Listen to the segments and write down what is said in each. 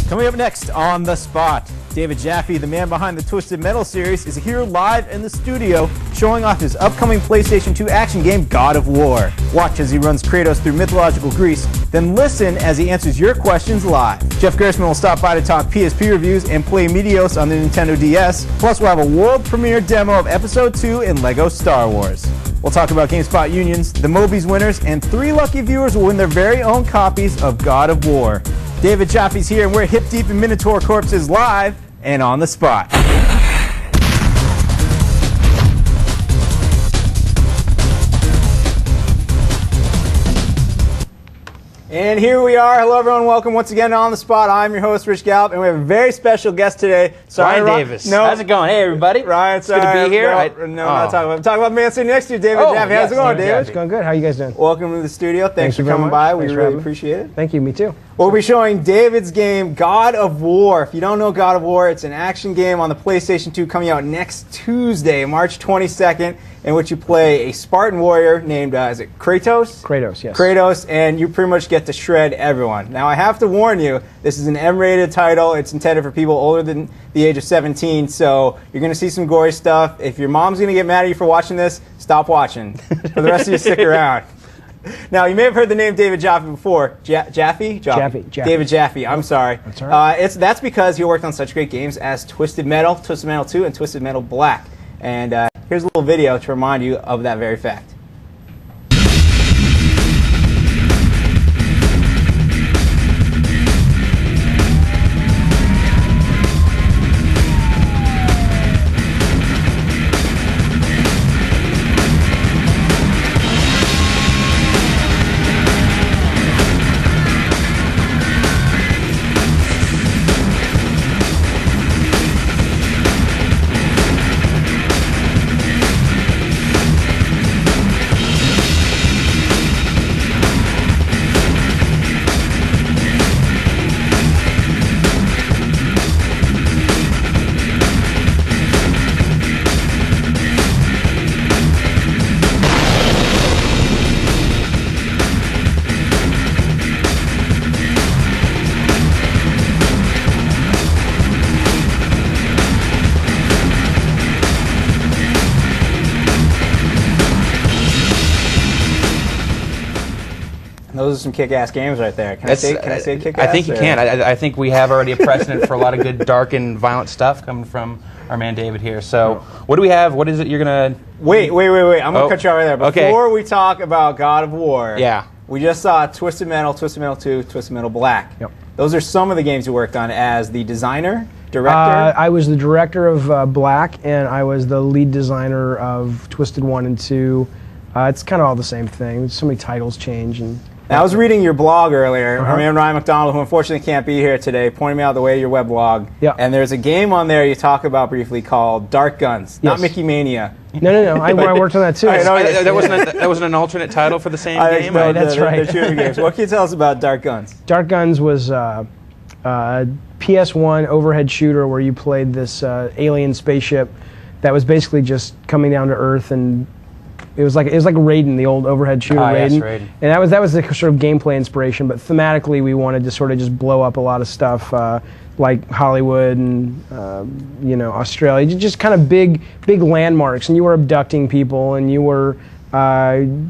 Coming up next on The Spot, David Jaffe, the man behind the Twisted Metal series, is here live in the studio showing off his upcoming PlayStation 2 action game, God of War. Watch as he runs Kratos through mythological Greece, then listen as he answers your questions live. Jeff Gerstmann will stop by to talk PSP reviews and play Meteos on the Nintendo DS. Plus, we'll have a world premiere demo of Episode 2 in LEGO Star Wars. We'll talk about GameSpot unions, the Mobies winners, and 3 lucky viewers will win their very own copies of God of War. David Jaffe's here, and we're hip deep in Minotaur Corpses live and on the spot. And here we are. Hello, everyone. Welcome once again to On the Spot. I'm your host, Rich Gallup, and we have a very special guest today. Ryan Davis. No. How's it going? Hey, everybody. Ryan, it's good to be here. Not talking about. I'm talking about the man sitting next to you, David Jaffe. How's it going, David? It's going good. How are you guys doing? Welcome to the studio. Thanks for coming by. We really appreciate it. Thank you. Me too. We'll be showing David's game, God of War. If you don't know God of War, it's an action game on the PlayStation 2 coming out next Tuesday, March 22nd, in which you play a Spartan warrior named, is it Kratos? Kratos, yes. Kratos, and you pretty much get to shred everyone. Now, I have to warn you, this is an M-rated title. It's intended for people older than the age of 17, so you're going to see some gory stuff. If your mom's going to get mad at you for watching this, stop watching. For the rest of you, stick around. Now, you may have heard the name David Jaffe before. Jaffe? Jaffe. David Jaffe, I'm sorry. That's all right. That's because he worked on such great games as Twisted Metal, Twisted Metal 2, and Twisted Metal Black. And here's a little video to remind you of that very fact. Those are some kick-ass games right there. Can I say kick-ass? I think you can. I think we have already a precedent for a lot of good, dark and violent stuff coming from our man David here. So, what do we have? What is it you're going to... Wait. I'm going to cut you off right there. Before we talk about God of War, we just saw Twisted Metal 2, Twisted Metal Black. Yep. Those are some of the games you worked on as the designer, director? I was the director of Black, and I was the lead designer of Twisted 1 and 2. It's kind of all the same thing. So many titles change. Now, I was reading your blog earlier. Our man Ryan MacDonald, who unfortunately can't be here today, pointed me out the way of your weblog. Yeah. And there's a game on there you talk about briefly called Dark Guns, not Mickey Mania. No. I worked on that too. That wasn't an alternate title for the same game? No, that's right. They're games. What can you tell us about Dark Guns? Dark Guns was a PS1 overhead shooter where you played this alien spaceship that was basically just coming down to Earth, and it was like Raiden, the old overhead shooter Raiden. Yes, Raiden. And that was the sort of gameplay inspiration, but thematically we wanted to sort of just blow up a lot of stuff like Hollywood and Australia, just kind of big landmarks, and you were abducting people, and you were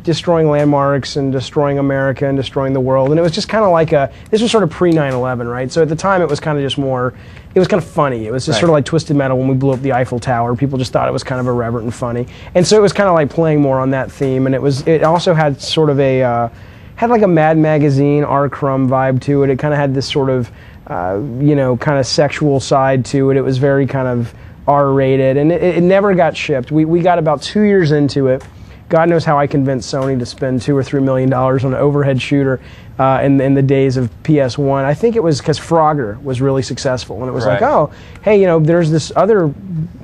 destroying landmarks and destroying America and destroying the world. And it was just kind of like this was sort of pre 9/11, right? So at the time it was kind of just more, it was kind of funny. It was just sort of like Twisted Metal when we blew up the Eiffel Tower. People just thought it was kind of irreverent and funny. And so it was kind of like playing more on that theme. And it also had sort of had like a Mad Magazine, R. Crumb vibe to it. It kind of had this sort of, kind of sexual side to it. It was very kind of R-rated, and it never got shipped. We got about 2 years into it. God knows how I convinced Sony to spend $2 or $3 million on an overhead shooter in the days of PS1. I think it was because Frogger was really successful, and it was like, oh, hey, there's this other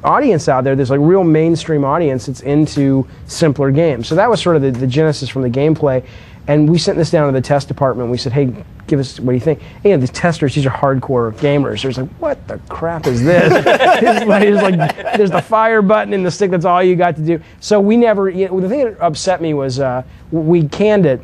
audience out there, this like real mainstream audience that's into simpler games. So that was sort of the genesis from the gameplay. And we sent this down to the test department. We said, hey, give us, what do you think? Hey, these testers, these are hardcore gamers. They're like, what the crap is this? It's like, there's the fire button and the stick, that's all you got to do. So we never, the thing that upset me was we canned it,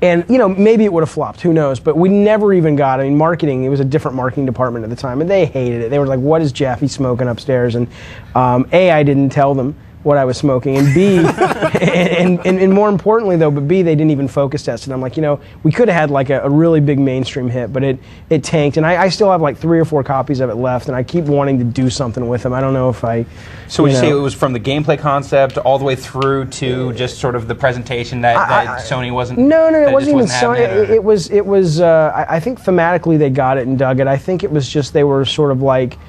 And maybe it would have flopped. Who knows? But we never even got. I mean, marketing. It was a different marketing department at the time, and they hated it. They were like, "What is Jaffe smoking upstairs?" And A, I didn't tell them what I was smoking, and B, and more importantly though, but B, they didn't even focus test it. I'm like, we could have had like a really big mainstream hit, but it tanked, and I still have like 3 or 4 copies of it left, and I keep wanting to do something with them. I don't know if I. So would you say it was from the gameplay concept all the way through to just sort of the presentation that Sony wasn't? No, it wasn't even Sony. It was. I think thematically they got it and dug it. I think it was just they were sort of like.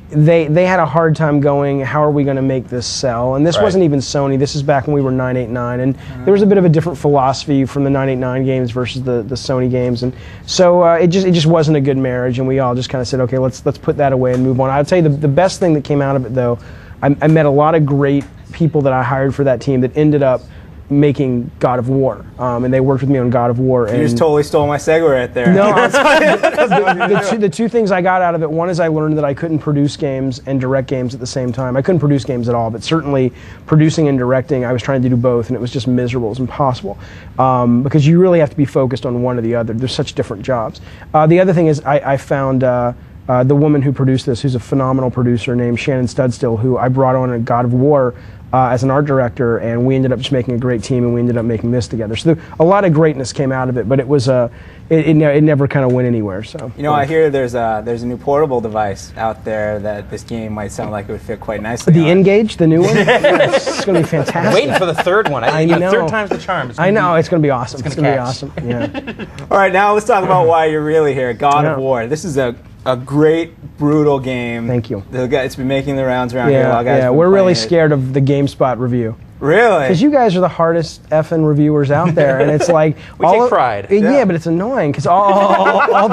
They had a hard time going, how are we going to make this sell? And this wasn't even Sony. This is back when we were 989, and there was a bit of a different philosophy from the 989 games versus the Sony games, and so it just wasn't a good marriage. And we all just kind of said, okay, let's put that away and move on. I'd say the best thing that came out of it, though, I met a lot of great people that I hired for that team that ended up making God of War, and they worked with me on God of War. You just totally stole my segue right there. No, the two things I got out of it, one is I learned that I couldn't produce games and direct games at the same time. I couldn't produce games at all, but certainly producing and directing, I was trying to do both, and it was just miserable. It was impossible, because you really have to be focused on one or the other. There's such different jobs. The other thing is I found the woman who produced this, who's a phenomenal producer named Shannon Studstill, who I brought on in God of War as an art director, and we ended up just making a great team, and we ended up making this together. So a lot of greatness came out of it, but it was it never kind of went anywhere. So I hear there's a new portable device out there that this game might sound like it would fit quite nicely. The N-Gage, the new one, it's going to be fantastic. Waiting for the third one. I know. Third time's the charm. I know it's going to be awesome. It's going to be awesome. Yeah. All right, now let's talk about why you're really here. God of War. This is a great, brutal game. Thank you. It's been making the rounds around here. Yeah, we're really scared of the GameSpot review. Really? Because you guys are the hardest effing reviewers out there, and it's like we take pride. Yeah, but it's annoying because all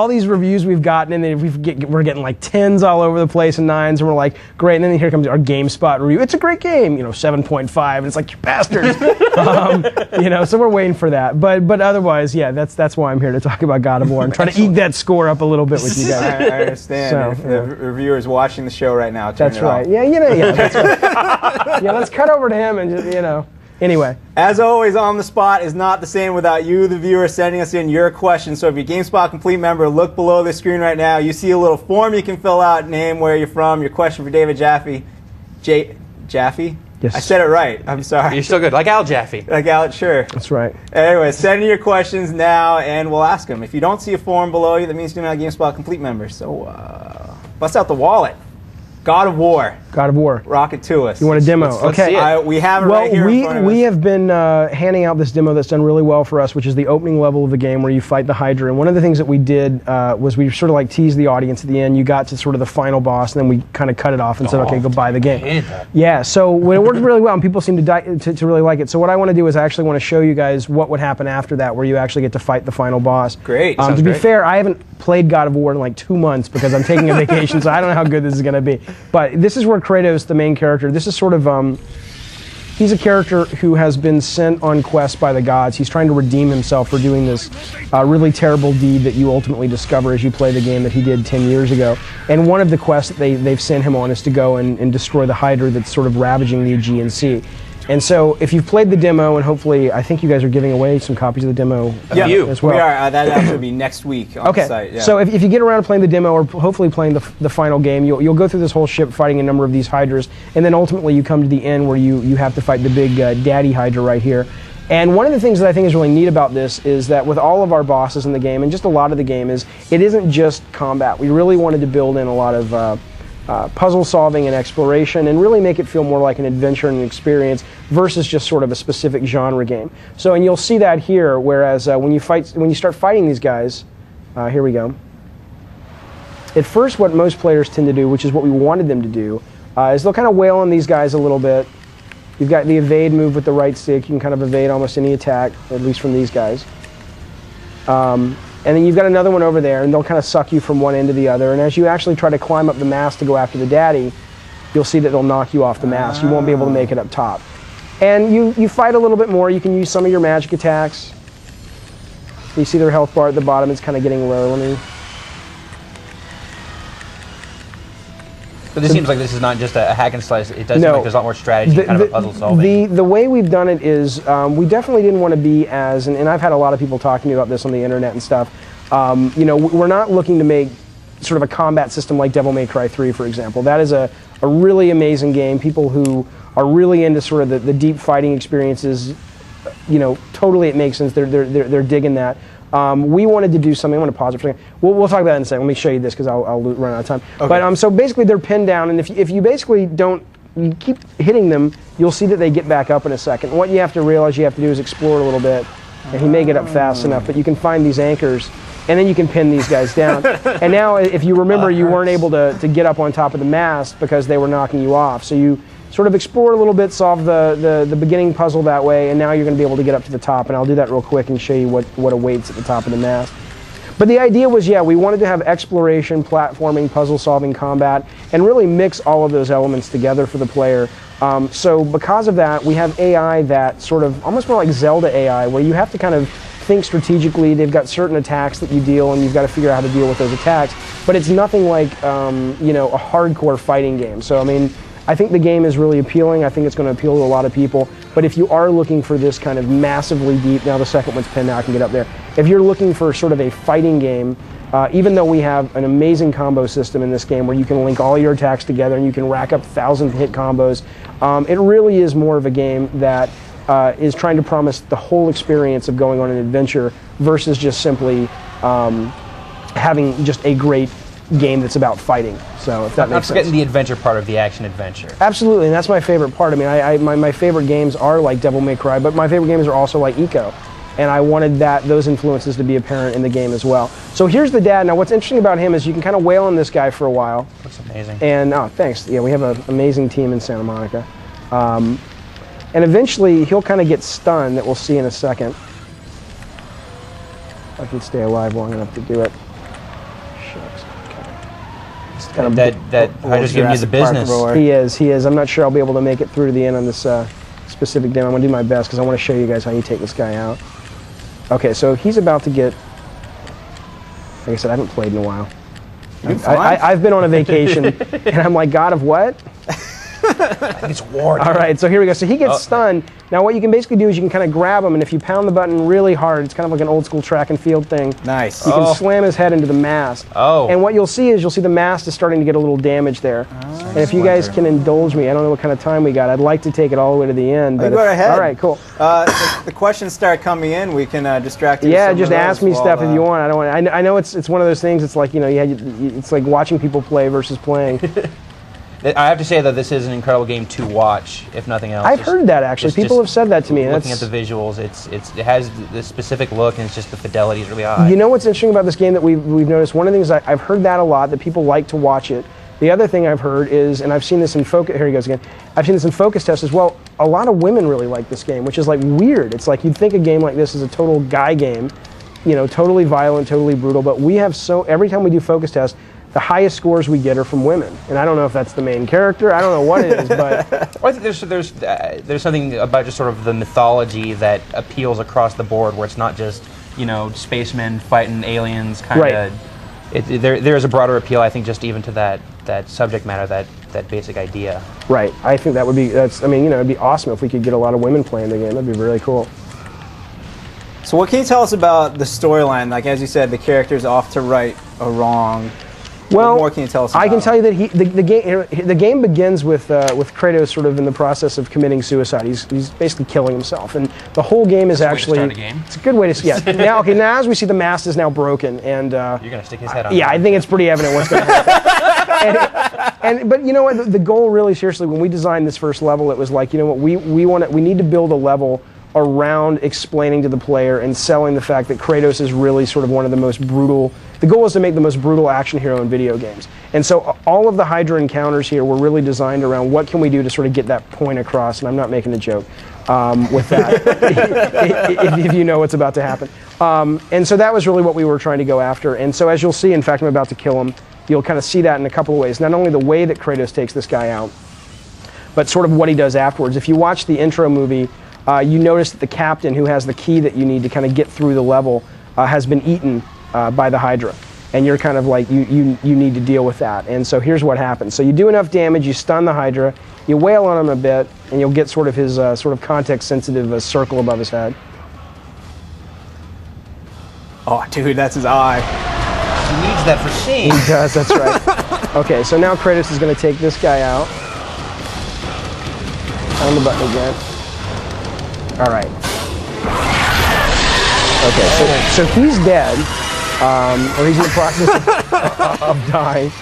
these reviews we've gotten, and we're getting like 10s all over the place and 9s, and we're like, great. And then here comes our GameSpot review. It's a great game, 7.5, and it's like, you bastards. So we're waiting for that. But otherwise, yeah, that's why I'm here to talk about God of War and try to eat that score up a little bit with you guys. I understand. So, if the reviewers watching the show right now, turn that's it right. off. Yeah, that's right. Yeah, let's cut over to him and just, Anyway. As always, On the Spot is not the same without you, the viewer, sending us in your questions. So if you're a GameSpot Complete member, look below the screen right now. You see a little form you can fill out, name, where you're from, your question for David Jaffe. Jaffe? Yes. I said it right. I'm sorry. You're still good. Like Al Jaffe. Like Al, sure. That's right. Anyway, send in your questions now, and we'll ask them. If you don't see a form below you, that means you're not a GameSpot Complete member. So bust out the wallet. God of War. God of War. Rock it to us. You want a demo? Let's see it. We have it right here in front of us. We have been handing out this demo that's done really well for us, which is the opening level of the game where you fight the Hydra. And one of the things that we did was we sort of like teased the audience at the end. You got to sort of the final boss, and then we kind of cut it off and said, okay, go buy the game. Yeah, so it worked really well, and people seem to really like it. So what I want to do is I actually want to show you guys what would happen after that, where you actually get to fight the final boss. Great. To be fair, I haven't played God of War in like 2 months because I'm taking a vacation, so I don't know how good this is going to be. But this is where Kratos, the main character, this is sort of, he's a character who has been sent on quests by the gods. He's trying to redeem himself for doing this really terrible deed that you ultimately discover as you play the game that he did 10 years ago. And one of the quests that they've sent him on is to go and destroy the Hydra that's sort of ravaging the Aegean Sea. And so if you've played the demo, and hopefully I think you guys are giving away some copies of the demo as well. We are. That'll actually be next week on the site. Yeah. So if you get around to playing the demo, or hopefully playing the final game, you'll go through this whole ship fighting a number of these Hydras, and then ultimately you come to the end where you have to fight the big daddy Hydra right here. And one of the things that I think is really neat about this is that with all of our bosses in the game, and just a lot of the game, is it isn't just combat. We really wanted to build in a lot of puzzle solving and exploration, and really make it feel more like an adventure and an experience versus just sort of a specific genre game. So, and you'll see that here. Whereas when you start fighting these guys, here we go. At first, what most players tend to do, which is what we wanted them to do, is they'll kind of wail on these guys a little bit. You've got the evade move with the right stick. You can kind of evade almost any attack, at least from these guys. And then you've got another one over there, and they'll kind of suck you from one end to the other. And as you actually try to climb up the mast to go after the daddy, you'll see that they'll knock you off the mast. You won't be able to make it up top. And you fight a little bit more. You can use some of your magic attacks. You see their health bar at the bottom. It's kind of getting low. But this seems like this is not just a hack and slice. It does seem No. like there's a lot more strategy, kind of a puzzle solving. The way we've done it is we definitely didn't want to be as, and I've had a lot of people talk to me about this on the internet and stuff. You know, we're not looking to make sort of a combat system like Devil May Cry 3, for example. That is a really amazing game. People who are really into sort of the deep fighting experiences, you know, totally it makes sense. They're digging that. We wanted to do something. I'm going to pause it for a second. We'll talk about that in a second. Let me show you this because I'll run out of time. Okay. But so basically they're pinned down, and if you basically you keep hitting them, you'll see that they get back up in a second. What you have to realize you have to do is explore a little bit, and he may get up fast enough, but you can find these anchors, and then you can pin these guys down. And now, if you remember, you weren't able to get up on top of the mast because they were knocking you off. So you sort of explore a little bit, solve the beginning puzzle that way, and now you're going to be able to get up to the top. And I'll do that real quick and show you what awaits at the top of the mast. But the idea was, yeah, we wanted to have exploration, platforming, puzzle-solving combat, and really mix all of those elements together for the player. So because of that, we have AI that sort of, almost more like Zelda AI, where you have to kind of think strategically. They've got certain attacks that you deal, and you've got to figure out how to deal with those attacks. But it's nothing like, you know, a hardcore fighting game. So, I mean, I think the game is really appealing. I think it's going to appeal to a lot of people. But if you are looking for this kind of massively deep, now the second one's pinned, now I can get up there. If you're looking for sort of a fighting game, even though we have an amazing combo system in this game where you can link all your attacks together and you can rack up 1,000 hit combos, it really is more of a game that is trying to promise the whole experience of going on an adventure versus just simply having just a great game that's about fighting. So if that makes sense. Not forgetting the adventure part of the action-adventure. Absolutely, and that's my favorite part. I mean, my favorite games are like Devil May Cry, but my favorite games are also like Eco. And I wanted those influences to be apparent in the game as well. So here's the dad. Now what's interesting about him is you can kind of wail on this guy for a while. That's amazing. And, oh, thanks. Yeah, we have an amazing team in Santa Monica. And eventually he'll kind of get stunned, that we'll see in a second. If I can stay alive long enough to do it. Shucks. Okay. I just giving you the business. He is. I'm not sure I'll be able to make it through to the end on this specific demo. I'm going to do my best because I want to show you guys how you take this guy out. Okay, so he's about to get, like I said, I haven't played in a while. I've been on a vacation, and I'm like, God of what? I think it's war. All right, so here we go. So he gets stunned. Now what you can basically do is you can kind of grab him, and if you pound the button really hard, it's kind of like an old school track and field thing. Nice. You can slam his head into the mast. Oh. And what you'll see is the mast is starting to get a little damage there. And if you guys can indulge me, I don't know what kind of time we got. I'd like to take it all the way to the end. But go ahead. All right, cool. The questions start coming in. We can distract you. Yeah, with some just of ask those me while, stuff if you want. I don't want. I know it's one of those things. It's like, you know, it's like watching people play versus playing. I have to say that this is an incredible game to watch, if nothing else. I've heard that actually. People have said that to me. Looking at the visuals, it has this specific look, and it's just the fidelity is really high. You know what's interesting about this game that we've noticed? One of the things I've heard that a lot, that people like to watch it. The other thing I've heard is, and I've seen this in focus. Here he goes again. I've seen this in focus tests as well. A lot of women really like this game, which is like weird. It's like you'd think a game like this is a total guy game, you know, totally violent, totally brutal. But we have every time we do focus tests, the highest scores we get are from women, and I don't know if that's the main character. I don't know what it is, but well, I think there's something about just sort of the mythology that appeals across the board, where it's not just, you know, spacemen fighting aliens kind of. Right. There is a broader appeal, I think, just even to that subject matter, that basic idea. Right. I think that would be. I mean, you know, it'd be awesome if we could get a lot of women playing the game. That'd be really cool. So what can you tell us about the storyline? Like, as you said, the character's off to right or wrong. Well, what more can you tell us about I can tell you that the game begins with Kratos sort of in the process of committing suicide. He's basically killing himself, and the whole game is actually. Way to start a game. It's a good way to. Yeah. Now as we see, the mast is now broken, and you're gonna stick his head on. Yeah, I think it's pretty evident what's going to happen. But you know what? The goal, really, seriously, when we designed this first level, it was like, you know what, we need to build a level around explaining to the player and selling the fact that Kratos is really sort of one of the most brutal. The goal is to make the most brutal action hero in video games. And so all of the Hydra encounters here were really designed around what can we do to sort of get that point across, and I'm not making a joke with that, if you know what's about to happen. And so that was really what we were trying to go after. And so as you'll see, in fact, I'm about to kill him, you'll kind of see that in a couple of ways. Not only the way that Kratos takes this guy out, but sort of what he does afterwards. If you watch the intro movie, you notice that the captain, who has the key that you need to kind of get through the level, has been eaten by the Hydra. and you're kind of like, you need to deal with that. And so here's what happens. So you do enough damage, you stun the Hydra, you wail on him a bit, and you'll get sort of his sort of context-sensitive circle above his head. Oh, dude, that's his eye. He needs that for seeing. He does, that's right. Okay, so now Kratos is going to take this guy out. On the button again. All right. Okay, so he's dead, or he's in the process of dying.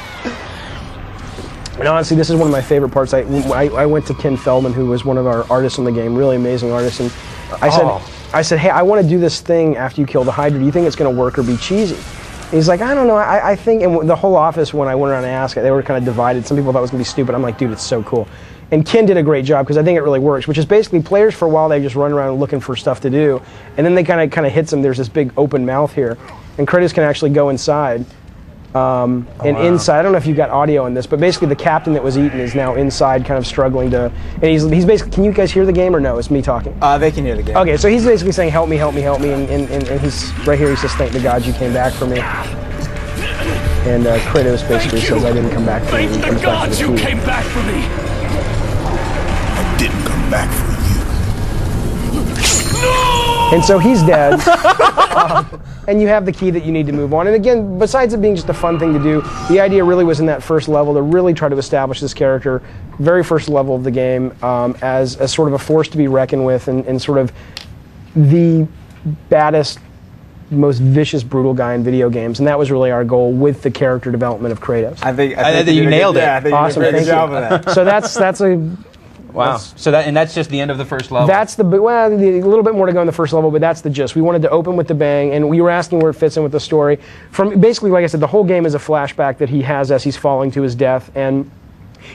And honestly, this is one of my favorite parts. I went to Ken Feldman, who was one of our artists in the game, really amazing artist, and I said, hey, I want to do this thing after you kill the Hydra. Do you think it's going to work or be cheesy? And he's like, I don't know. I think, and the whole office, when I went around and asked, they were kind of divided. Some people thought it was going to be stupid. I'm like, dude, it's so cool. And Ken did a great job because I think it really works, which is basically players for a while, they just run around looking for stuff to do. And then they kind of hits them. There's this big open mouth here. And Kratos can actually go inside. Inside, I don't know if you've got audio in this, but basically the captain that was eaten is now inside, kind of struggling to, and he's basically, can you guys hear the game or no? It's me talking. They can hear the game. Okay, so he's basically saying, help me, help me, help me, and he's, right here he says, thank the gods you came back for me. And Kratos basically says, I didn't come back for you. Thank the gods you came back for me. I didn't come back for you. No! And so he's dead. And you have the key that you need to move on. And again, besides it being just a fun thing to do, the idea really was in that first level to really try to establish this character, very first level of the game, as sort of a force to be reckoned with, and sort of the baddest, most vicious, brutal guy in video games. And that was really our goal with the character development of Kratos. I think you nailed it. Yeah, I think awesome. You did a good job of that. So that's a... Wow. That's just the end of the first level. That's a little bit more to go in the first level, but that's the gist. We wanted to open with the bang, and we were asking where it fits in with the story. From basically, like I said, the whole game is a flashback that he has as he's falling to his death, and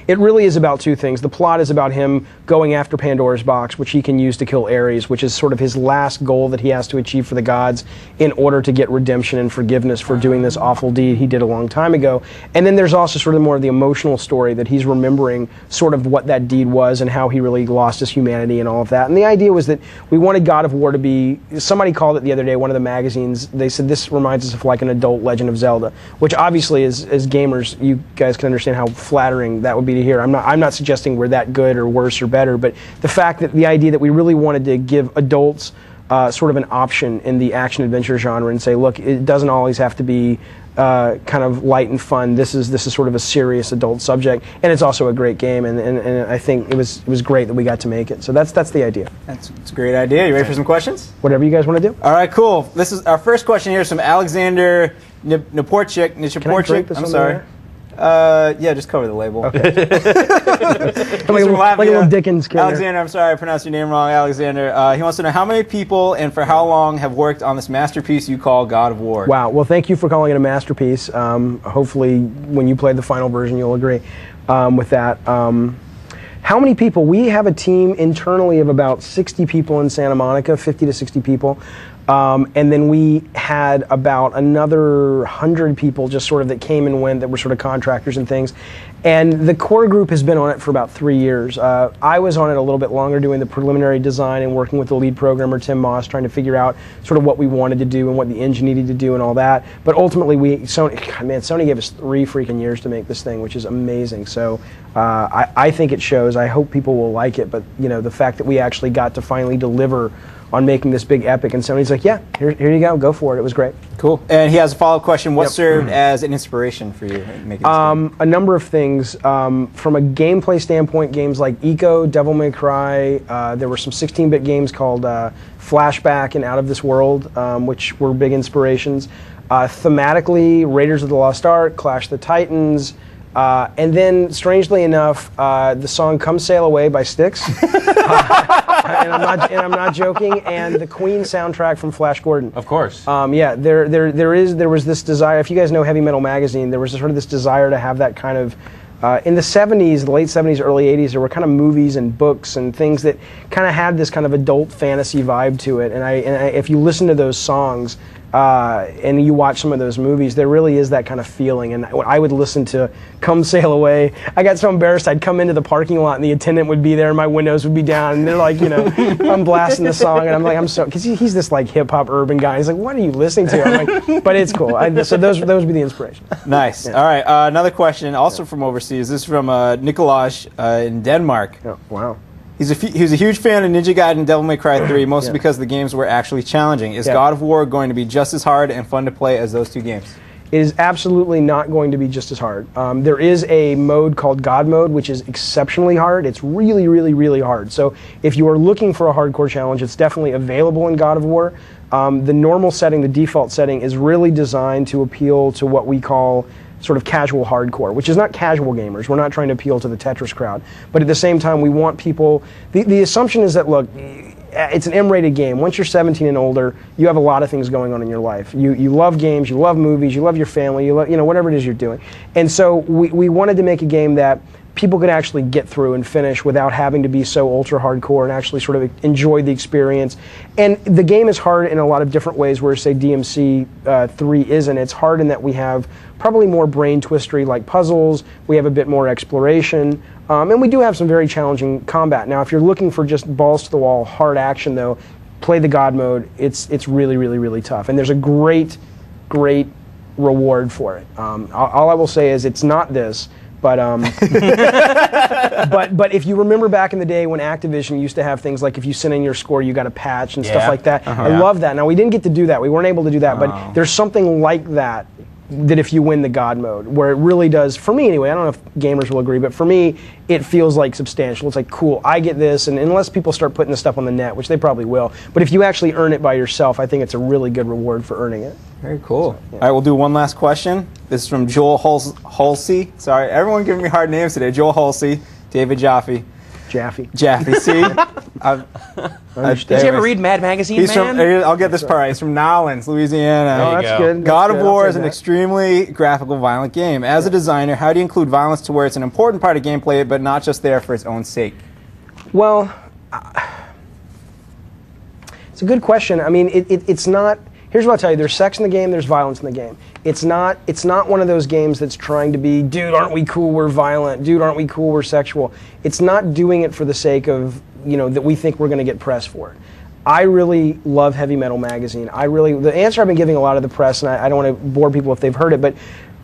it really is about two things. The plot is about him going after Pandora's box, which he can use to kill Ares, which is sort of his last goal that he has to achieve for the gods in order to get redemption and forgiveness for doing this awful deed he did a long time ago. And then there's also sort of more of the emotional story that he's remembering sort of what that deed was and how he really lost his humanity and all of that. And the idea was that we wanted God of War to be, somebody called it the other day, one of the magazines, they said this reminds us of like an adult Legend of Zelda, which obviously as gamers, you guys can understand how flattering that would be to hear. I'm not suggesting we're that good or worse or better, but the fact that the idea that we really wanted to give adults sort of an option in the action-adventure genre and say, look, it doesn't always have to be kind of light and fun. This is sort of a serious adult subject, and it's also a great game, and I think it was great that we got to make it. So that's the idea. It's a great idea. You ready for some questions? Whatever you guys want to do. All right, cool. This is our first question here is from Alexander Naporchik. Can I drink this? I'm sorry. Yeah, just cover the label. Okay. like a little Dickens character. Alexander, I'm sorry I pronounced your name wrong. Alexander, he wants to know how many people and for how long have worked on this masterpiece you call God of War. Wow. Well, thank you for calling it a masterpiece. Hopefully, when you play the final version, you'll agree with that. How many people? We have a team internally of about 60 people in Santa Monica, 50 to 60 people. And then we had about another 100 people just sort of that came and went that were sort of contractors and things. And the core group has been on it for about 3 years. I was on it a little bit longer doing the preliminary design and working with the lead programmer, Tim Moss, trying to figure out sort of what we wanted to do and what the engine needed to do and all that. But ultimately, Sony gave us 3 freaking years to make this thing, which is amazing. So I think it shows. I hope people will like it. But you know, the fact that we actually got to finally deliver on making this big epic, and Sony's like, yeah, here you go for it. It was great. Cool. And he has a follow-up question. What served as an inspiration for you in making this game? A number of things. From a gameplay standpoint, games like Eco, Devil May Cry, there were some 16-bit games called Flashback and Out of This World, which were big inspirations. Thematically, Raiders of the Lost Ark, Clash of the Titans, and then, strangely enough, the song "Come Sail Away" by Styx, and I'm not joking. And the Queen soundtrack from Flash Gordon. Of course. Yeah, there was this desire. If you guys know Heavy Metal Magazine, there was sort of this desire to have that kind of. In the 70s, the late 70s, early 80s, there were kind of movies and books and things that kind of had this kind of adult fantasy vibe to it. And if you listen to those songs, and you watch some of those movies, there really is that kind of feeling. And I would listen to Come Sail Away. I got so embarrassed, I'd come into the parking lot and the attendant would be there and my windows would be down and they're like, I'm blasting the song and I'm like, because he's this like hip hop urban guy. He's like, what are you listening to? I'm like, but it's cool. So those would be the inspiration. Nice. Yeah. All right, another question, also from overseas. This is from Nikolaj in Denmark. Oh, wow. He was a huge fan of Ninja Gaiden and Devil May Cry 3, mostly because the games were actually challenging. Is God of War going to be just as hard and fun to play as those two games? It is absolutely not going to be just as hard. There is a mode called God Mode, which is exceptionally hard. It's really, really, really hard. So if you are looking for a hardcore challenge, it's definitely available in God of War. The normal setting, the default setting, is really designed to appeal to what we call sort of casual hardcore, which is not casual gamers. We're not trying to appeal to the Tetris crowd. But at the same time, we want people... The assumption is that, look, it's an M-rated game. Once you're 17 and older, you have a lot of things going on in your life. You love games, you love movies, you love your family, you love, whatever it is you're doing. And so we wanted to make a game that people could actually get through and finish without having to be so ultra hardcore and actually sort of enjoy the experience. And the game is hard in a lot of different ways where, say, DMC 3 isn't. It's hard in that we have probably more brain twistery like puzzles, we have a bit more exploration, and we do have some very challenging combat. Now, if you're looking for just balls to the wall, hard action though, play the God mode. It's really, really, really tough. And there's a great, great reward for it. All I will say is it's not this, but but if you remember back in the day when Activision used to have things like if you sent in your score, you got a patch and stuff like that. I love that. Now, we didn't get to do that. We weren't able to do that, but there's something like that if you win the God mode, where it really does, for me anyway, I don't know if gamers will agree, but for me, it feels like substantial. It's like, cool, I get this, and unless people start putting this stuff on the net, which they probably will, but if you actually earn it by yourself, I think it's a really good reward for earning it. Very cool. All right, we'll do one last question. This is from Joel Halsey. Sorry, everyone giving me hard names today. Joel Halsey, David Jaffe. Jaffe. See? Did you ever read Mad Magazine, I'll get this part right. He's from Nolens, Louisiana. Oh, that's good. God of War is an extremely graphical, violent game. As a designer, how do you include violence to where it's an important part of gameplay, but not just there for its own sake? Well, it's a good question. I mean, it's not... Here's what I'll tell you. There's sex in the game, there's violence in the game. It's not one of those games that's trying to be, dude, aren't we cool, we're violent. Dude, aren't we cool, we're sexual. It's not doing it for the sake of, that we think we're going to get press for it. I really love Heavy Metal Magazine. The answer I've been giving a lot of the press, and I don't want to bore people if they've heard it, but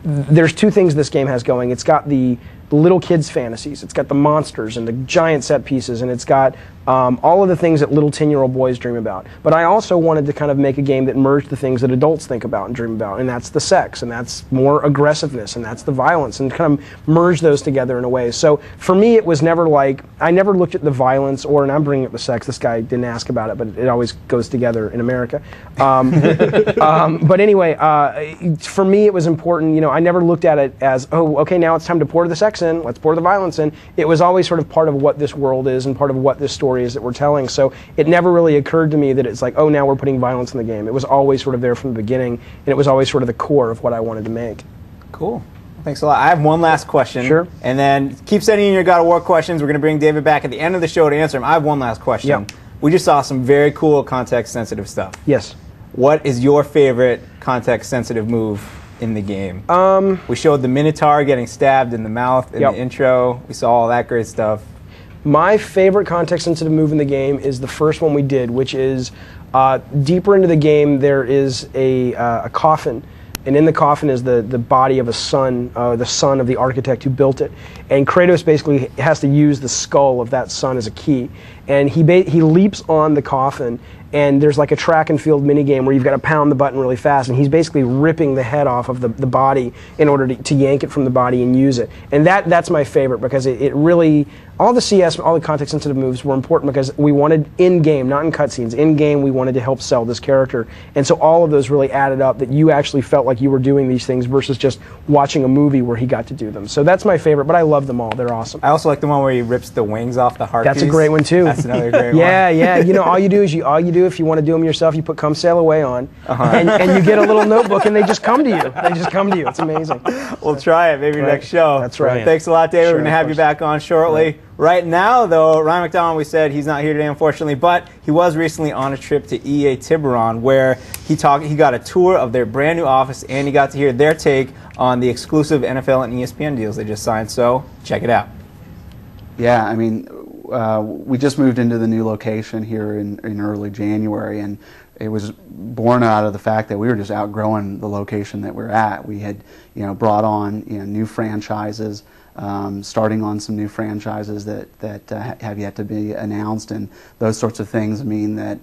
there's two things this game has going. It's got the little kids' fantasies. It's got the monsters and the giant set pieces, and it's got all of the things that little 10-year-old boys dream about. But I also wanted to kind of make a game that merged the things that adults think about and dream about, and that's the sex, and that's more aggressiveness, and that's the violence, and kind of merge those together in a way. So for me, it was never like, I never looked at the violence, and I'm bringing up the sex, this guy didn't ask about it, but it always goes together in America. But anyway, for me, it was important, I never looked at it as, oh, okay, now it's time to pour the sex in, let's pour the violence in. It was always sort of part of what this world is and part of what this story is that we're telling. So it never really occurred to me that it's like, oh, now we're putting violence in the game. It was always sort of there from the beginning, and it was always sort of the core of what I wanted to make. Cool. Thanks a lot. I have one last question. Sure. And then keep sending in your God of War questions. We're going to bring David back at the end of the show to answer them. I have one last question. Yep. We just saw some very cool context-sensitive stuff. Yes. What is your favorite context-sensitive move in the game? We showed the Minotaur getting stabbed in the mouth in the intro. We saw all that great stuff. My favorite context-sensitive move in the game is the first one we did, which is deeper into the game there is a coffin, and in the coffin is the body of a son, the son of the architect who built it. And Kratos basically has to use the skull of that son as a key. And he leaps on the coffin, and there's like a track and field minigame where you've got to pound the button really fast, and he's basically ripping the head off of the body in order to yank it from the body and use it. And that's my favorite, because it really, all the CS, all the context-sensitive moves were important because we wanted in-game, not in cutscenes, in-game we wanted to help sell this character. And so all of those really added up, that you actually felt like you were doing these things versus just watching a movie where he got to do them. So that's my favorite, but I love them all. They're awesome. I also like the one where he rips the wings off the Harpies. That's a great one too. That's another great one. Yeah. All you do do if you want to do them yourself. You put "Come Sail Away" on, and you get a little notebook, and they just come to you. They just come to you. It's amazing. We'll try it maybe next show. That's right. Thanks a lot, David. Sure, We're going to have you back on shortly. Right now, though, Ryan MacDonald, we said he's not here today, unfortunately, but he was recently on a trip to EA Tiburon, where he got a tour of their brand new office, and he got to hear their take on the exclusive NFL and ESPN deals they just signed. So check it out. Yeah, I mean, we just moved into the new location here in early January, and it was born out of the fact that we were just outgrowing the location that we're at. We had, brought on new franchises, starting on some new franchises that have yet to be announced, and those sorts of things mean that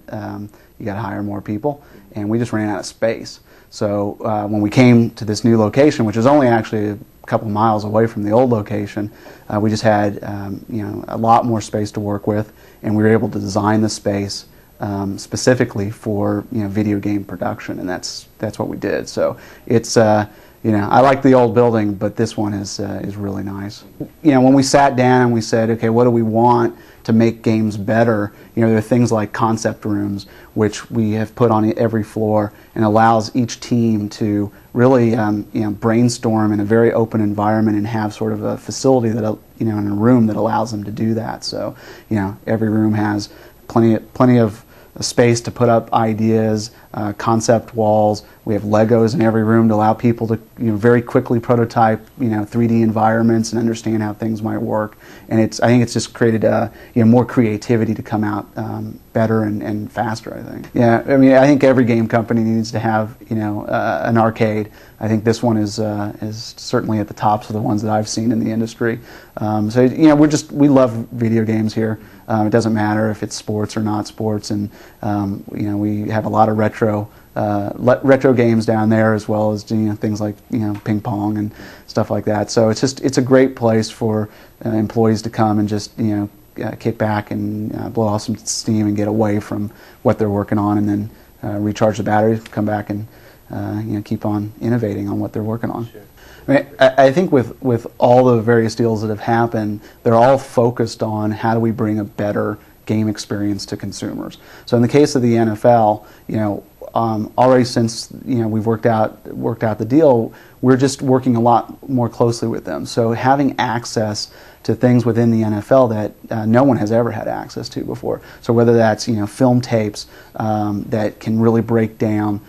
you got to hire more people, and we just ran out of space. So when we came to this new location, which is only actually a couple miles away from the old location, we just had a lot more space to work with, and we were able to design the space specifically for video game production, and that's what we did. So it's I like the old building, but this one is really nice. When we sat down and we said, okay, what do we want to make games better? There are things like concept rooms, which we have put on every floor, and allows each team to really brainstorm in a very open environment and have sort of a facility that in a room that allows them to do that. So every room has plenty of space to put up ideas, concept walls. We have Legos in every room to allow people to very quickly prototype 3D environments and understand how things might work. And I think it's just created more creativity to come out better and faster, I think. Yeah, I mean, I think every game company needs to have an arcade. I think this one is certainly at the tops of the ones that I've seen in the industry. So we love video games here. It doesn't matter if it's sports or not sports, and we have a lot of retro games down there, as well as things like ping pong and stuff like that. So it's a great place for employees to come and just kick back and blow off some steam and get away from what they're working on, and then recharge the batteries, come back and keep on innovating on what they're working on. Sure. I think with all the various deals that have happened, they're all focused on how do we bring a better game experience to consumers. So in the case of the NFL, already since we've worked out the deal, we're just working a lot more closely with them. So having access to things within the NFL that no one has ever had access to before. So whether that's film tapes that can really break down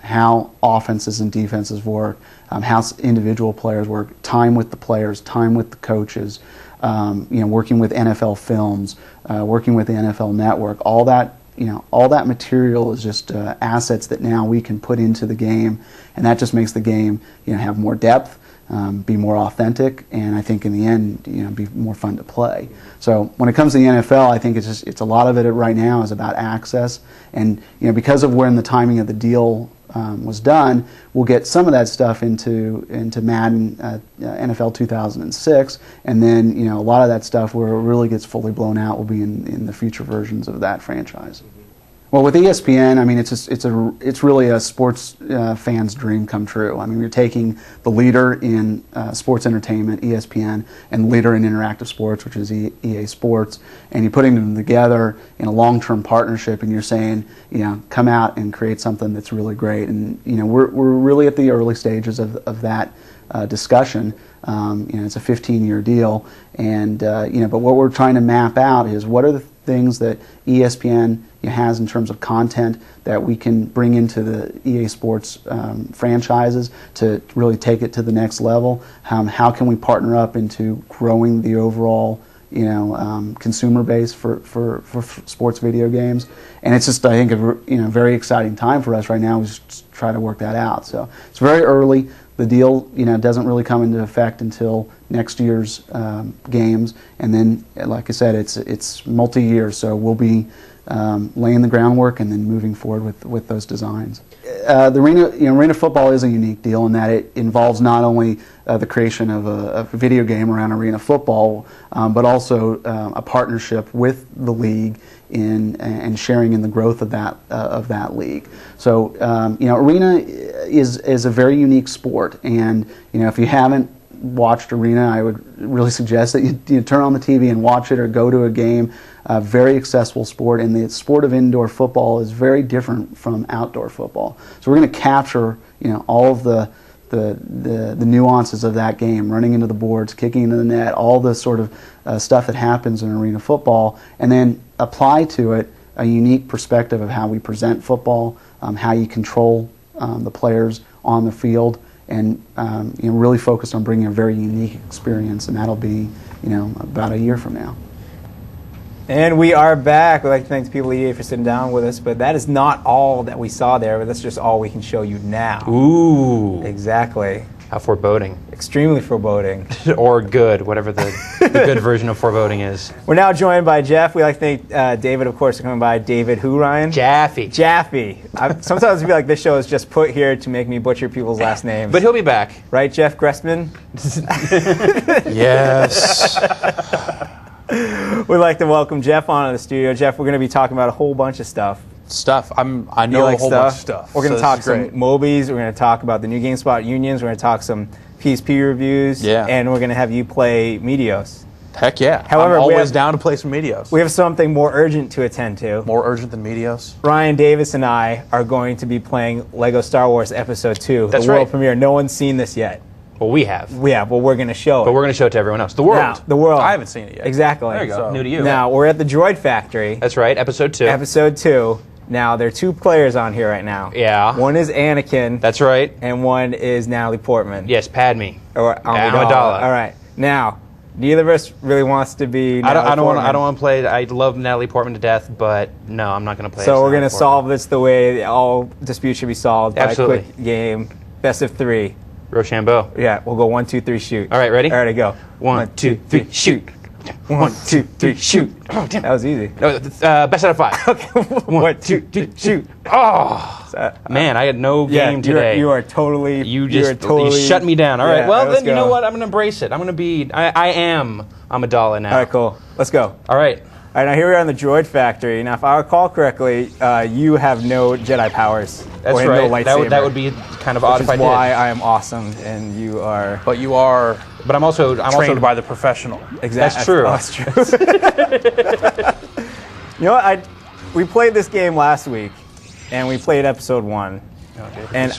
how offenses and defenses work, how individual players work, time with the players, time with the coaches, working with NFL films, working with the NFL Network, all that material is just assets that now we can put into the game, and that just makes the game have more depth, be more authentic, and I think in the end be more fun to play. So when it comes to the NFL, I think it's a lot of it right now is about access, and because of when the timing of the deal was done, we'll get some of that stuff into Madden NFL 2006, and then a lot of that stuff where it really gets fully blown out will be in the future versions of that franchise. Well, with ESPN, I mean, it's really a sports fan's dream come true. I mean, you're taking the leader in sports entertainment, ESPN, and the leader in interactive sports, which is EA Sports, and you're putting them together in a long-term partnership, and you're saying, come out and create something that's really great. And we're really at the early stages of that discussion. It's a 15-year deal, and but what we're trying to map out is what are the things that ESPN has in terms of content that we can bring into the EA Sports franchises to really take it to the next level. How can we partner up into growing the overall consumer base for sports video games? And it's just, I think, a very exciting time for us right now. We just try to work that out. So it's very early. The deal, doesn't really come into effect until next year's games, and then, like I said, it's multi-year. So we'll be laying the groundwork and then moving forward with those designs. The arena football is a unique deal in that it involves not only the creation of a video game around arena football, but also a partnership with the league and sharing in the growth of that league. So arena is a very unique sport, and if you haven't watched arena, I would really suggest that you turn on the TV and watch it, or go to a game. very accessible sport, and the sport of indoor football is very different from outdoor football. So we're going to capture, all of the nuances of that game, running into the boards, kicking into the net, all the sort of stuff that happens in arena football, and then apply to it a unique perspective of how we present football, how you control the players on the field, and really focused on bringing a very unique experience, and that'll be about a year from now. And we are back. We'd like to thank people at EA for sitting down with us, but that is not all that we saw there, but that's just all we can show you now. Ooh. Exactly. How foreboding. Extremely foreboding. Or good, whatever the good version of foreboding is. We're now joined by Jeff. We'd like to thank David, of course, for coming by. David who, Ryan? Jaffe. Jaffe. Sometimes I feel like this show is just put here to make me butcher people's last names. But he'll be back. Right, Jeff Gerstmann? Yes. We'd like to welcome Jeff onto the studio. Jeff, we're going to be talking about a whole bunch of stuff. I know a whole bunch of stuff. We're going to talk some Mobies. We're going to talk about the new GameSpot unions. We're going to talk some PSP reviews. Yeah. And we're going to have you play Meteos. Heck yeah. However, I'm always down to play some Meteos. We have something more urgent to attend to. More urgent than Meteos? Ryan Davis and I are going to be playing Lego Star Wars Episode 2, That's the world right. premiere. No one's seen this yet. Well, we have. Yeah, well, we're going to show it. But we're going to show it to everyone else. The world. Now, the world. I haven't seen it yet. Exactly. There you go. So- New to you. Now, we're at the Droid Factory. That's right. Episode 2. Episode 2. Now, there are 2 players on here right now. Yeah. One is Anakin. That's right. And one is Natalie Portman. Yes, Padme. Or Amidala. All right. Now, neither of us really wants to be Natalie I don't Portman. want to play. I love Natalie Portman to death, but no, I'm not going to play. So as we're going to Natalie solve this the way all disputes should be solved Absolutely. by a quick game. Best of 3. Portman. Rochambeau. Yeah, we'll go 1, 2, 3, shoot. All right, ready? All right, go. 1, 2, 3, shoot. 1, 2, 3, shoot. Oh, damn. That was easy. No, best out of 5. Okay. 1, 2, 3, shoot. Oh, man, I had no game today. You are totally. You totally shut me down. All right. Yeah, Well, let's then you know go. what? I'm going to embrace it. I'm going to be. I am Amidala now. All right, cool. Let's go. All right. All right, now here we are in the Droid Factory. Now, if I recall correctly, you have no Jedi powers. That's or right. No lightsaber. That would be kind of odd which if I is did. why I am awesome and you are. But you are But I'm also trained by the professional. Exactly. That's true. That's true. You know what? We played this game last week, and we played episode 1. Okay. And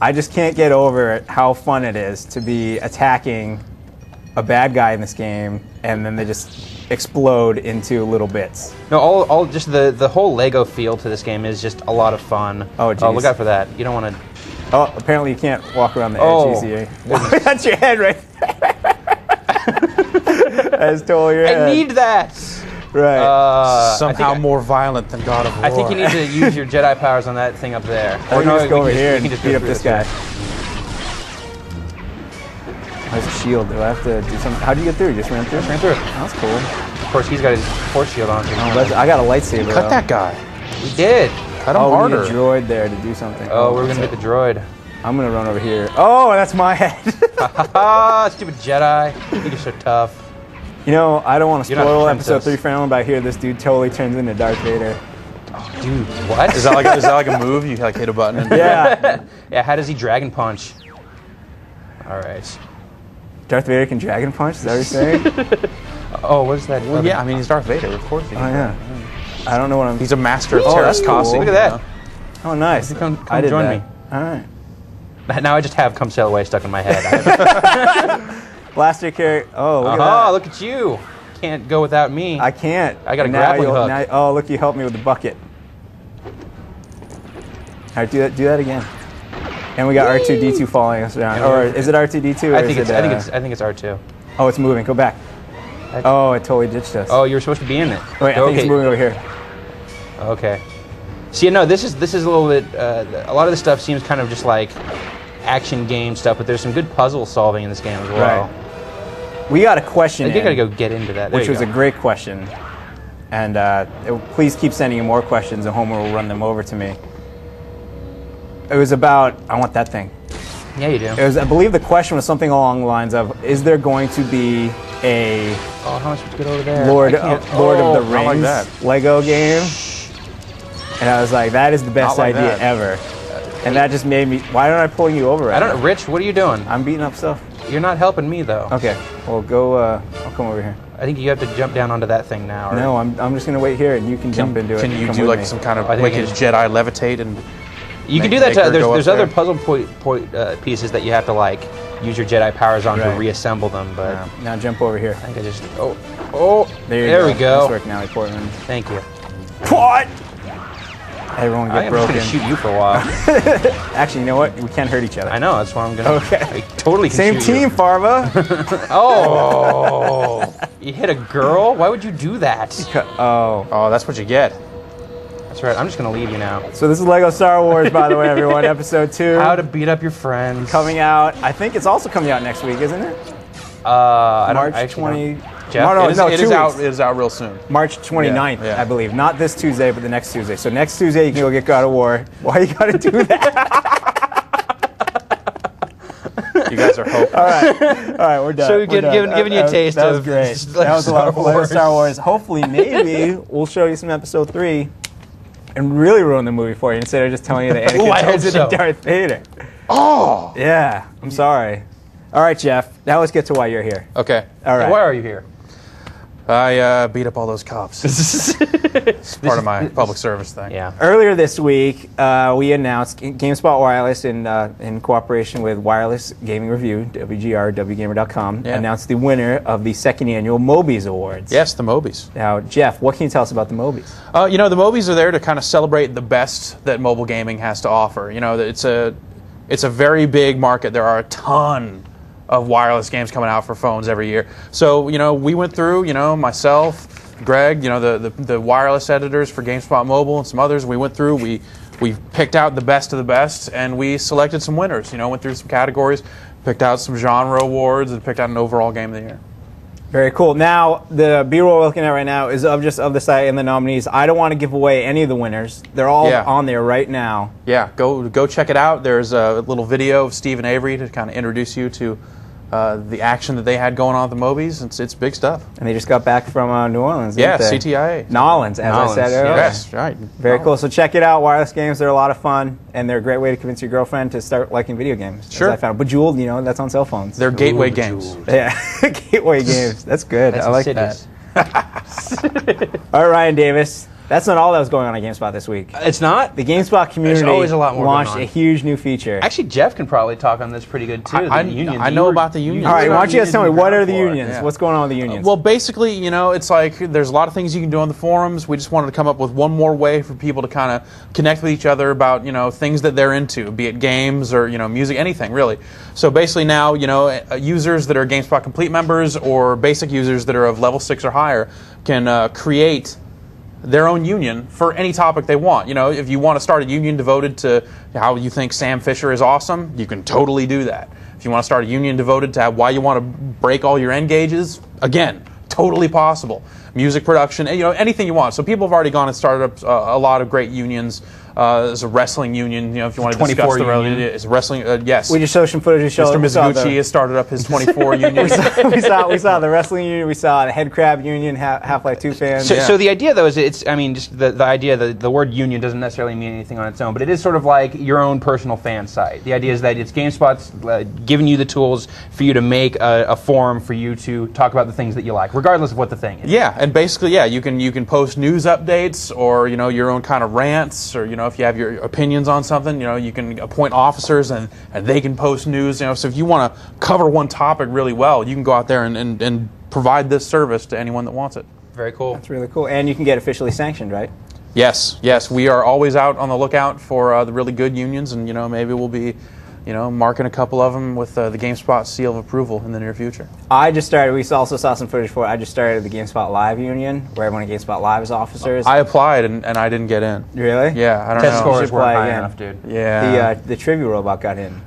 I just can't get over how fun it is to be attacking a bad guy in this game, and then they just explode into little bits. No, all just the whole Lego feel to this game is just a lot of fun. Oh, geez. Look out for that. You don't want to. Oh, apparently you can't walk around the Oh. edge easy. That's your head right there. That's totally your head. I need that. Right. Somehow more violent than God of War. I think you need to use your Jedi powers on that thing up there. Or no, just go over we here can and just beat go up through this guy. way. There's a shield. Do I have to do something? How'd you get through? You just ran through? Ran through it. That's cool. Of course, he's got his force shield on. I got a lightsaber. Cut though. that guy. We did. Cut him Oh, we need harder. a droid there to do something. Oh, we're gonna get the droid. I'm gonna run over here. Oh, that's my head. Ah, stupid Jedi. You think you're so tough. You know, I don't want to You're not a spoil princess. episode 3 for anyone, but I hear this dude totally turns into Darth Vader. Dude, what? Is that like a move? You like hit a button and Yeah. Yeah, how does he dragon punch? All right. Darth Vader can dragon punch? Is that what you're saying? Oh, what is that? Well, yeah, I mean he's Darth Vader, of course. Oh, yeah. I don't know what I'm... He's a master of Oh, terrace that's cool. casting. Look at that. Oh, nice. Come I did join that. me. All right. Now I just have Come Sail Away stuck in my head. Blaster carry... Oh, look at Oh, that. look at you. Can't go without me. I can't. I got a And now grappling you'll- hook. now- oh, look, you helped me with the bucket. All right, do that again. And we got R2-D2 following us around. Or is it R2-D2? I think it's R2. Oh, it's moving. Go back. Oh, it totally ditched us. Oh, you were supposed to be in it. Wait, I think it's moving over here. Okay. See, no, this is a little bit. A lot of this stuff seems kind of just like action game stuff, but there's some good puzzle solving in this game as well. Right. We got a question I think I in, gotta go get into that. There which you was go. a great question. And please keep sending in more questions, and Homer will run them over to me. It was about, I want that thing. Yeah, you do. It was, I believe the question was something along the lines of, is there going to be a Oh, how am I supposed to get over there? Lord I can't- of the not like Rings that. Lego game? And I was like, that is the best Not like idea that. ever. And that just made me, why aren't I pulling you over right I don't now? Rich, what are you doing? I'm beating up stuff. You're not helping me though. Okay, well go, come over here. I think you have to jump down onto that thing now. Or No, I'm just gonna wait here, and you can jump into it. Can and you come do with like me. some kind of I think wicked it's- Jedi levitate and? you can make- do that. make her go up There's other there? puzzle pieces that you have to like use your Jedi powers on Right. to reassemble them. But Yeah. Now jump over here. I think I just there we Nice go. work, Natalie Portman. Thank you. What? Everyone I get am just broken. gonna shoot you for a while. Actually, you know what? We can't hurt each other. I know. That's why I'm gonna. Okay. I totally can Same shoot you. team, Farva. Oh, you hit a girl? Why would you do that? Oh. Oh, that's what you get. That's right. I'm just gonna leave you now. So this is Lego Star Wars, by the way, everyone. Episode 2. How to beat up your friends. Coming out. I think it's also coming out next week, isn't it? I don't March actually 20. don't. Jeff? No, It is, no, it 2 is weeks. out. It is out real soon. March 29th, Yeah, yeah. I believe. Not this Tuesday, but the next Tuesday. So next Tuesday, you can go get God of War. Why you gotta do that? You guys are hoping. All right, we're done. So We're we're done. giving you a taste That was of great. Lego That was a lot of Star Lego Wars. Star Wars. Hopefully, maybe we'll show you some episode 3 and really ruin the movie for you instead of just telling you that Ooh, I Anakin hope turns into so. Darth Vader. Oh. Yeah, I'm sorry. All right, Jeff. Now let's get to why you're here. Okay. All right. Why are you here? I beat up all those cops. It's part of my public service thing. Yeah. Earlier this week, we announced GameSpot Wireless in cooperation with Wireless Gaming Review, WGR, WGamer.com, Yeah. announced the winner of the second annual Mobies Awards. Yes, the Mobies. Now, Jeff, what can you tell us about the Mobies? You know, the Mobies are there to kind of celebrate the best that mobile gaming has to offer. You know, it's a very big market. There are a ton of wireless games coming out for phones every year. So, you know, we went through, you know, myself, Greg, you know, the wireless editors for GameSpot Mobile and some others. We went through, we picked out the best of the best, and we selected some winners. You know, went through some categories, picked out some genre awards, and picked out an overall game of the year. Very cool. Now, the B-roll we're looking at right now is of the site and the nominees. I don't want to give away any of the winners. They're all Yeah. on there right now. Yeah, go check it out. There's a little video of Steve and Avery to kind of introduce you to the action that they had going on at the Mobies. It's big stuff. And they just got back from New Orleans, didn't Yeah, they? CTIA. Nolans, as I said earlier. Yes, right. Very cool. So check it out. Wireless games, they're a lot of fun, and they're a great way to convince your girlfriend to start liking video games. Sure. As I found. Bejeweled, you know, that's on cell phones. They're gateway games. Yeah, gateway games. That's good. That's I like insidious. that. All right, Ryan Davis. That's not all that was going on at GameSpot this week. It's not. The GameSpot community always a lot more launched going on. a huge new feature. Actually, Jeff can probably talk on this pretty good too. I the unions. know You were- about the unions. all right, you why don't you guys tell me, what are the for it. unions? Yeah. What's going on with the unions? Well, basically, you know, it's like there's a lot of things you can do on the forums. We just wanted to come up with one more way for people to kind of connect with each other about, you know, things that they're into, be it games or, you know, music, anything really. So basically now, you know, users that are GameSpot Complete members or basic users that are of level 6 or higher can create their own union for any topic they want. You know, if you want to start a union devoted to how you think Sam Fisher is awesome, you can totally do that. If you want to start a union devoted to why you want to break all your N gauges, again, totally possible. Music production, you know, anything you want. So people have already gone and started up a lot of great unions. There's a wrestling union, you know, if you want to discuss 24 the union. it's wrestling. Yes, we just showed some footage to show Mr. we saw Mizuguchi has started up his 24 union. we saw the wrestling union, we saw the Head Crab union, Half-Life 2 fans. So the idea, though, is it's, I mean, just the idea that the word union doesn't necessarily mean anything on its own, but it is sort of like your own personal fan site. The idea is that it's GameSpot's giving you the tools for you to make a forum for you to talk about the things that you like, regardless of what the thing is. Yeah, and basically, yeah, you can post news updates or, you know, your own kind of rants or, you know, if you have your opinions on something, you know, you can appoint officers and they can post news, you know. So if you want to cover one topic really well, you can go out there and provide this service to anyone that wants it. Very cool. That's really cool. And you can get officially sanctioned, right? Yes, we are always out on the lookout for the really good unions, and, you know, maybe we'll be, you know, marking a couple of them with the GameSpot seal of approval in the near future. I just started, we also saw some footage for it. I just started the GameSpot Live union, where everyone at GameSpot Live is officers. I applied and I didn't get in. Really? Yeah, I don't Test know. scores should weren't play high again. enough, dude. Yeah. The trivia robot got in.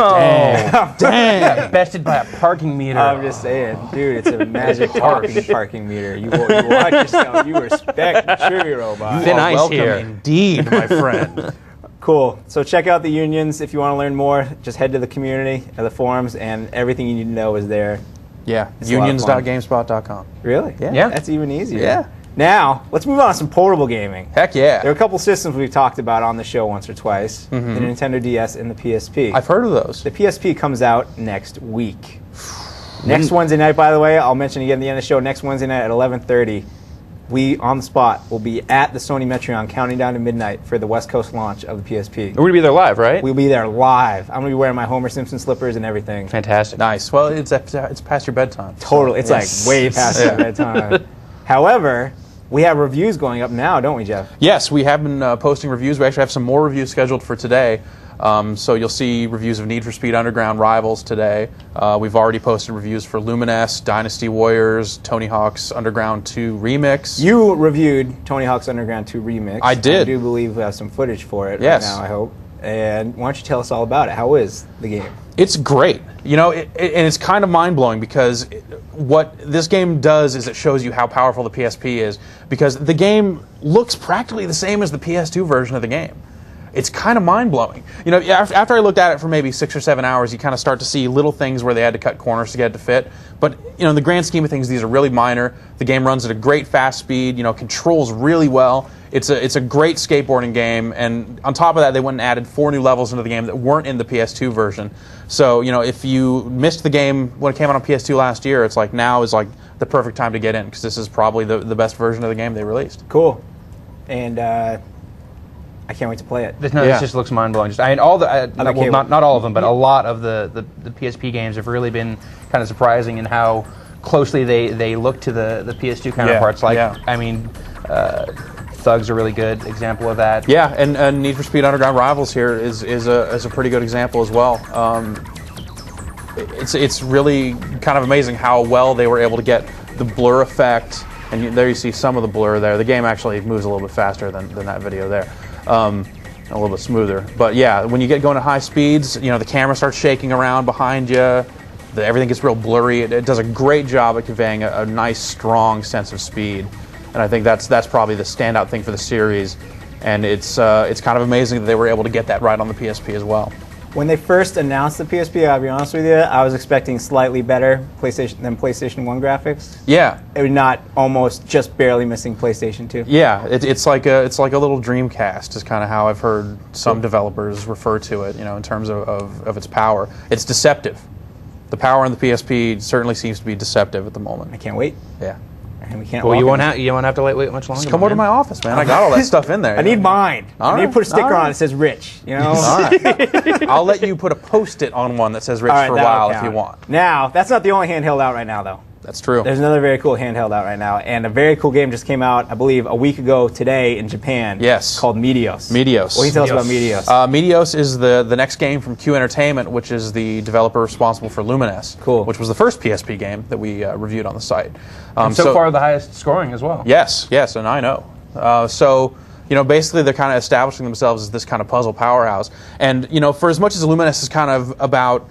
Got bested by a parking meter. I'm just saying, dude, it's a magic parking meter. You watch yourself. You respect the trivia robot. Thin ice Welcome here. indeed, my friend. Cool. So check out the unions if you want to learn more. Just head to the community or the forums, and everything you need to know is there. Yeah, It's a lot of fun. unions.gamespot.com. Really? Yeah. That's even easier. Yeah. Now, let's move on to some portable gaming. Heck yeah. There are a couple systems we've talked about on the show once or twice. The Nintendo DS and the PSP. I've heard of those. The PSP comes out next week. Next Wednesday night, by the way, I'll mention again at the end of the show, next Wednesday night at 11:30, we, on the spot, will be at the Sony Metreon counting down to midnight for the West Coast launch of the PSP. We're going to be there live, right? We'll be there live. I'm going to be wearing my Homer Simpson slippers and everything. Fantastic. Nice. Well, it's past your bedtime. Totally. It's Yes. like way past your bedtime. However, we have reviews going up now, don't we, Jeff? Yes, we have been posting reviews. We actually have some more reviews scheduled for today. So you'll see reviews of Need for Speed Underground Rivals today. We've already posted reviews for Lumines, Dynasty Warriors, Tony Hawk's Underground 2 Remix. You reviewed Tony Hawk's Underground 2 Remix. I did. I do believe we have some footage for it Yes. right now, I hope. And why don't you tell us all about it? How is the game? It's great. You know, and it's kind of mind-blowing because what this game does is it shows you how powerful the PSP is, because the game looks practically the same as the PS2 version of the game. It's kind of mind-blowing. You know, after I looked at it for maybe 6 or 7 hours, you kind of start to see little things where they had to cut corners to get it to fit. But, you know, in the grand scheme of things, these are really minor. The game runs at a great fast speed, you know, controls really well. It's a great skateboarding game, and on top of that, they went and added 4 new levels into the game that weren't in the PS2 version. So, you know, if you missed the game when it came out on PS2 last year, it's like now is like the perfect time to get in, because this is probably the best version of the game they released. Cool. And I can't wait to play it. This Yeah. just looks mind-blowing. Just, I mean, all the well, not all of them, but a lot of the PSP games have really been kind of surprising in how closely they look to the PS2 counterparts. I mean, Thug's a really good example of that. Yeah, and Need for Speed Underground Rivals here is a pretty good example as well. It's really kind of amazing how well they were able to get the blur effect, and there you see some of the blur there. The game actually moves a little bit faster than that video there. A little bit smoother. But yeah, when you get going at high speeds, you know, the camera starts shaking around behind you. Everything gets real blurry. It does a great job at conveying a nice, strong sense of speed. And I think that's probably the standout thing for the series. And it's kind of amazing that they were able to get that right on the PSP as well. When they first announced the PSP, I'll be honest with you, I was expecting slightly better PlayStation 1 graphics. Yeah. It was not almost just barely missing PlayStation 2. Yeah, it's like a little Dreamcast is kind of how I've heard some developers refer to it, you know, in terms of its power. It's deceptive. The power on the PSP certainly seems to be deceptive at the moment. I can't wait. Yeah. And we can't. Well, you won't have to wait much longer. Just come over to my office, man. I got all that stuff in there. I need mine. All I need to right, put a sticker all right. on it that says Rich. You know. All right. I'll let you put a Post-it on one that says Rich All right, for a that'll while if count. you want. Now, that's not the only handheld out right now, though. That's true. There's another very cool handheld out right now, and a very cool game just came out, I believe, a week ago today in Japan. Yes. Called Meteos. Meteos. What can you tell us about Meteos? Meteos is the next game from Q Entertainment, which is the developer responsible for Lumines. Cool. Which was the first PSP game that we reviewed on the site. So far, the highest scoring as well. Yes, and I know. So, you know, basically they're kind of establishing themselves as this kind of puzzle powerhouse. And, you know, for as much as Lumines is kind of about,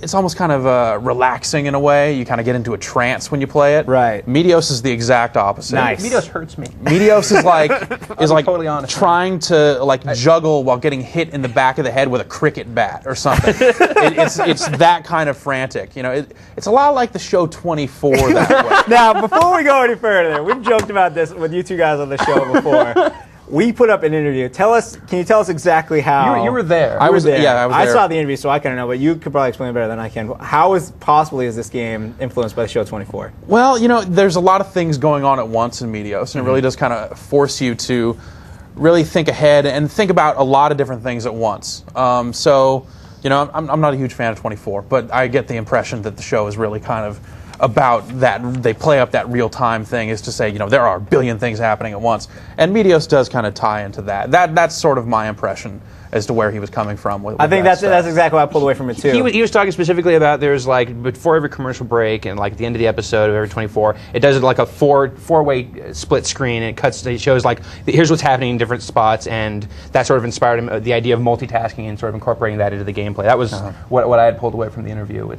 it's almost kind of relaxing in a way. You kind of get into a trance when you play it. Right. Meteos is the exact opposite. Nice. Meteos hurts me. Meteos is like totally honest. trying to juggle while getting hit in the back of the head with a cricket bat or something. It's that kind of frantic. You know, it's a lot like the show 24 that way. Now, before we go any further, we've joked about this with you two guys on the show before. We put up an interview. Can you tell us exactly how? You were there. I was there. Yeah, I was there. I saw the interview, so I kind of know, but you could probably explain it better than I can. How is this game influenced by the show 24? Well, you know, there's a lot of things going on at once in Meteos, and it really does kind of force you to really think ahead and think about a lot of different things at once. So, you know, I'm not a huge fan of 24, but I get the impression that the show is really kind of about that. They play up that real-time thing, is to say, you know, there are a billion things happening at once. And Meteos does kind of tie into that. That's sort of my impression as to where he was coming from with I think that that's exactly why I pulled away from it, too. He was talking specifically about there's like before every commercial break and like at the end of the episode of every 24, it does like a four-way split screen, and it shows like here's what's happening in different spots, and that sort of inspired him, the idea of multitasking and sort of incorporating that into the gameplay. That was what I had pulled away from the interview,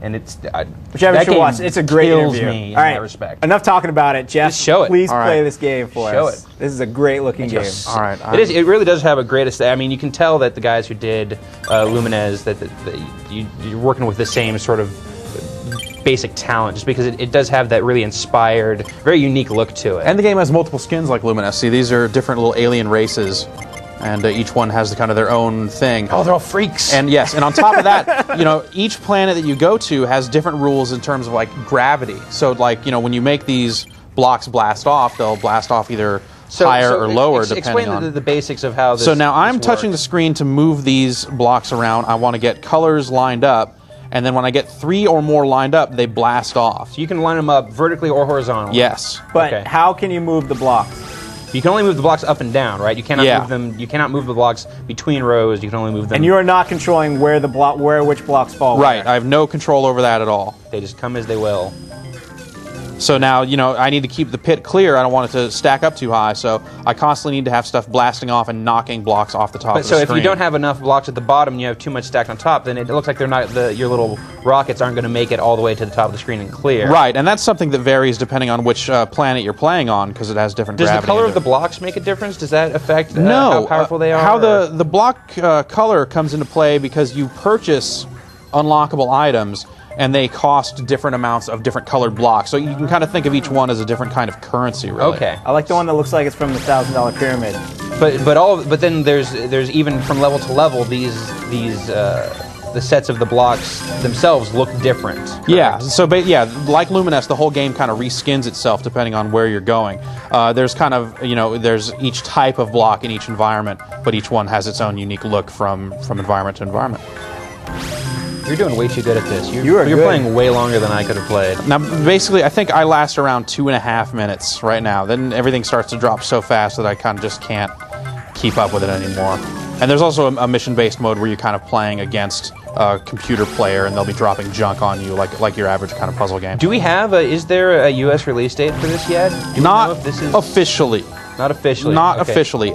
Whichever should watch. It's a great interview. Me in All right, that respect. Enough talking about it. Jeff, Just show it. Please All right. play this game for Show us. it. This is a great looking game. All right. It really does have a great aesthetic. I mean, you can tell that the guys who did Lumines, that you're working with the same sort of basic talent, just because it does have that really inspired, very unique look to it. And the game has multiple skins like Lumines. See, these are different little alien races and each one has kind of their own thing. Oh, they're all freaks. And yes, and on top of that, each planet that you go to has different rules in terms of like gravity. So like, when you make these blocks blast off, they'll blast off either higher or lower, depending on... Explain the basics of how this So now I'm touching the works. screen to move these blocks around. I want to get colors lined up, and then when I get 3 or more lined up, they blast off. So you can line them up vertically or horizontally. Yes. But how can you move the blocks? You can only move the blocks up and down, right? You cannot Yeah. move them. You cannot move the blocks between rows. You can only move them. And you are not controlling where which blocks fall. Right. where. I have no control over that at all. They just come as they will. So now, I need to keep the pit clear. I don't want it to stack up too high, so I constantly need to have stuff blasting off and knocking blocks off the top of the So screen. if you don't have enough blocks at the bottom and you have too much stacked on top, then it looks like they're not your little rockets aren't going to make it all the way to the top of the screen and clear. Right, and that's something that varies depending on which planet you're playing on, because it has different Does gravity. the color of the blocks make a difference? Does that affect No. how powerful they are? How the block color comes into play because you purchase unlockable items, and they cost different amounts of different colored blocks. So you can kind of think of each one as a different kind of currency, really. Okay. I like the one that looks like it's from the $1,000 pyramid. But then there's even from level to level the sets of the blocks themselves look different. Correct? Yeah, so like Lumines, the whole game kind of reskins itself depending on where you're going. There's kind of, there's each type of block in each environment, but each one has its own unique look from environment to environment. You're doing way too good at this. You're You're good. playing way longer than I could have played. Now, basically, I think I last around 2.5 minutes right now. Then everything starts to drop so fast that I kind of just can't keep up with it anymore. And there's also a mission-based mode where you're kind of playing against a computer player, and they'll be dropping junk on you like your average kind of puzzle game. Do we have is there a U.S. release date for this yet? Do we know Not if this is officially. Not officially. Not Okay. officially.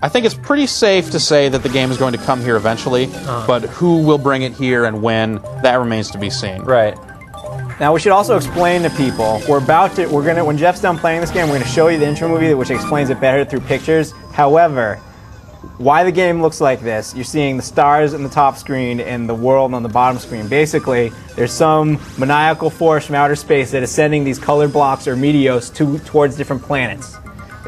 I think it's pretty safe to say that the game is going to come here eventually, but who will bring it here and when, that remains to be seen. Right. Now we should also explain to people, when Jeff's done playing this game, we're gonna show you the intro movie which explains it better through pictures. However, why the game looks like this, you're seeing the stars in the top screen and the world on the bottom screen. Basically, there's some maniacal force from outer space that is sending these colored blocks or meteors towards different planets.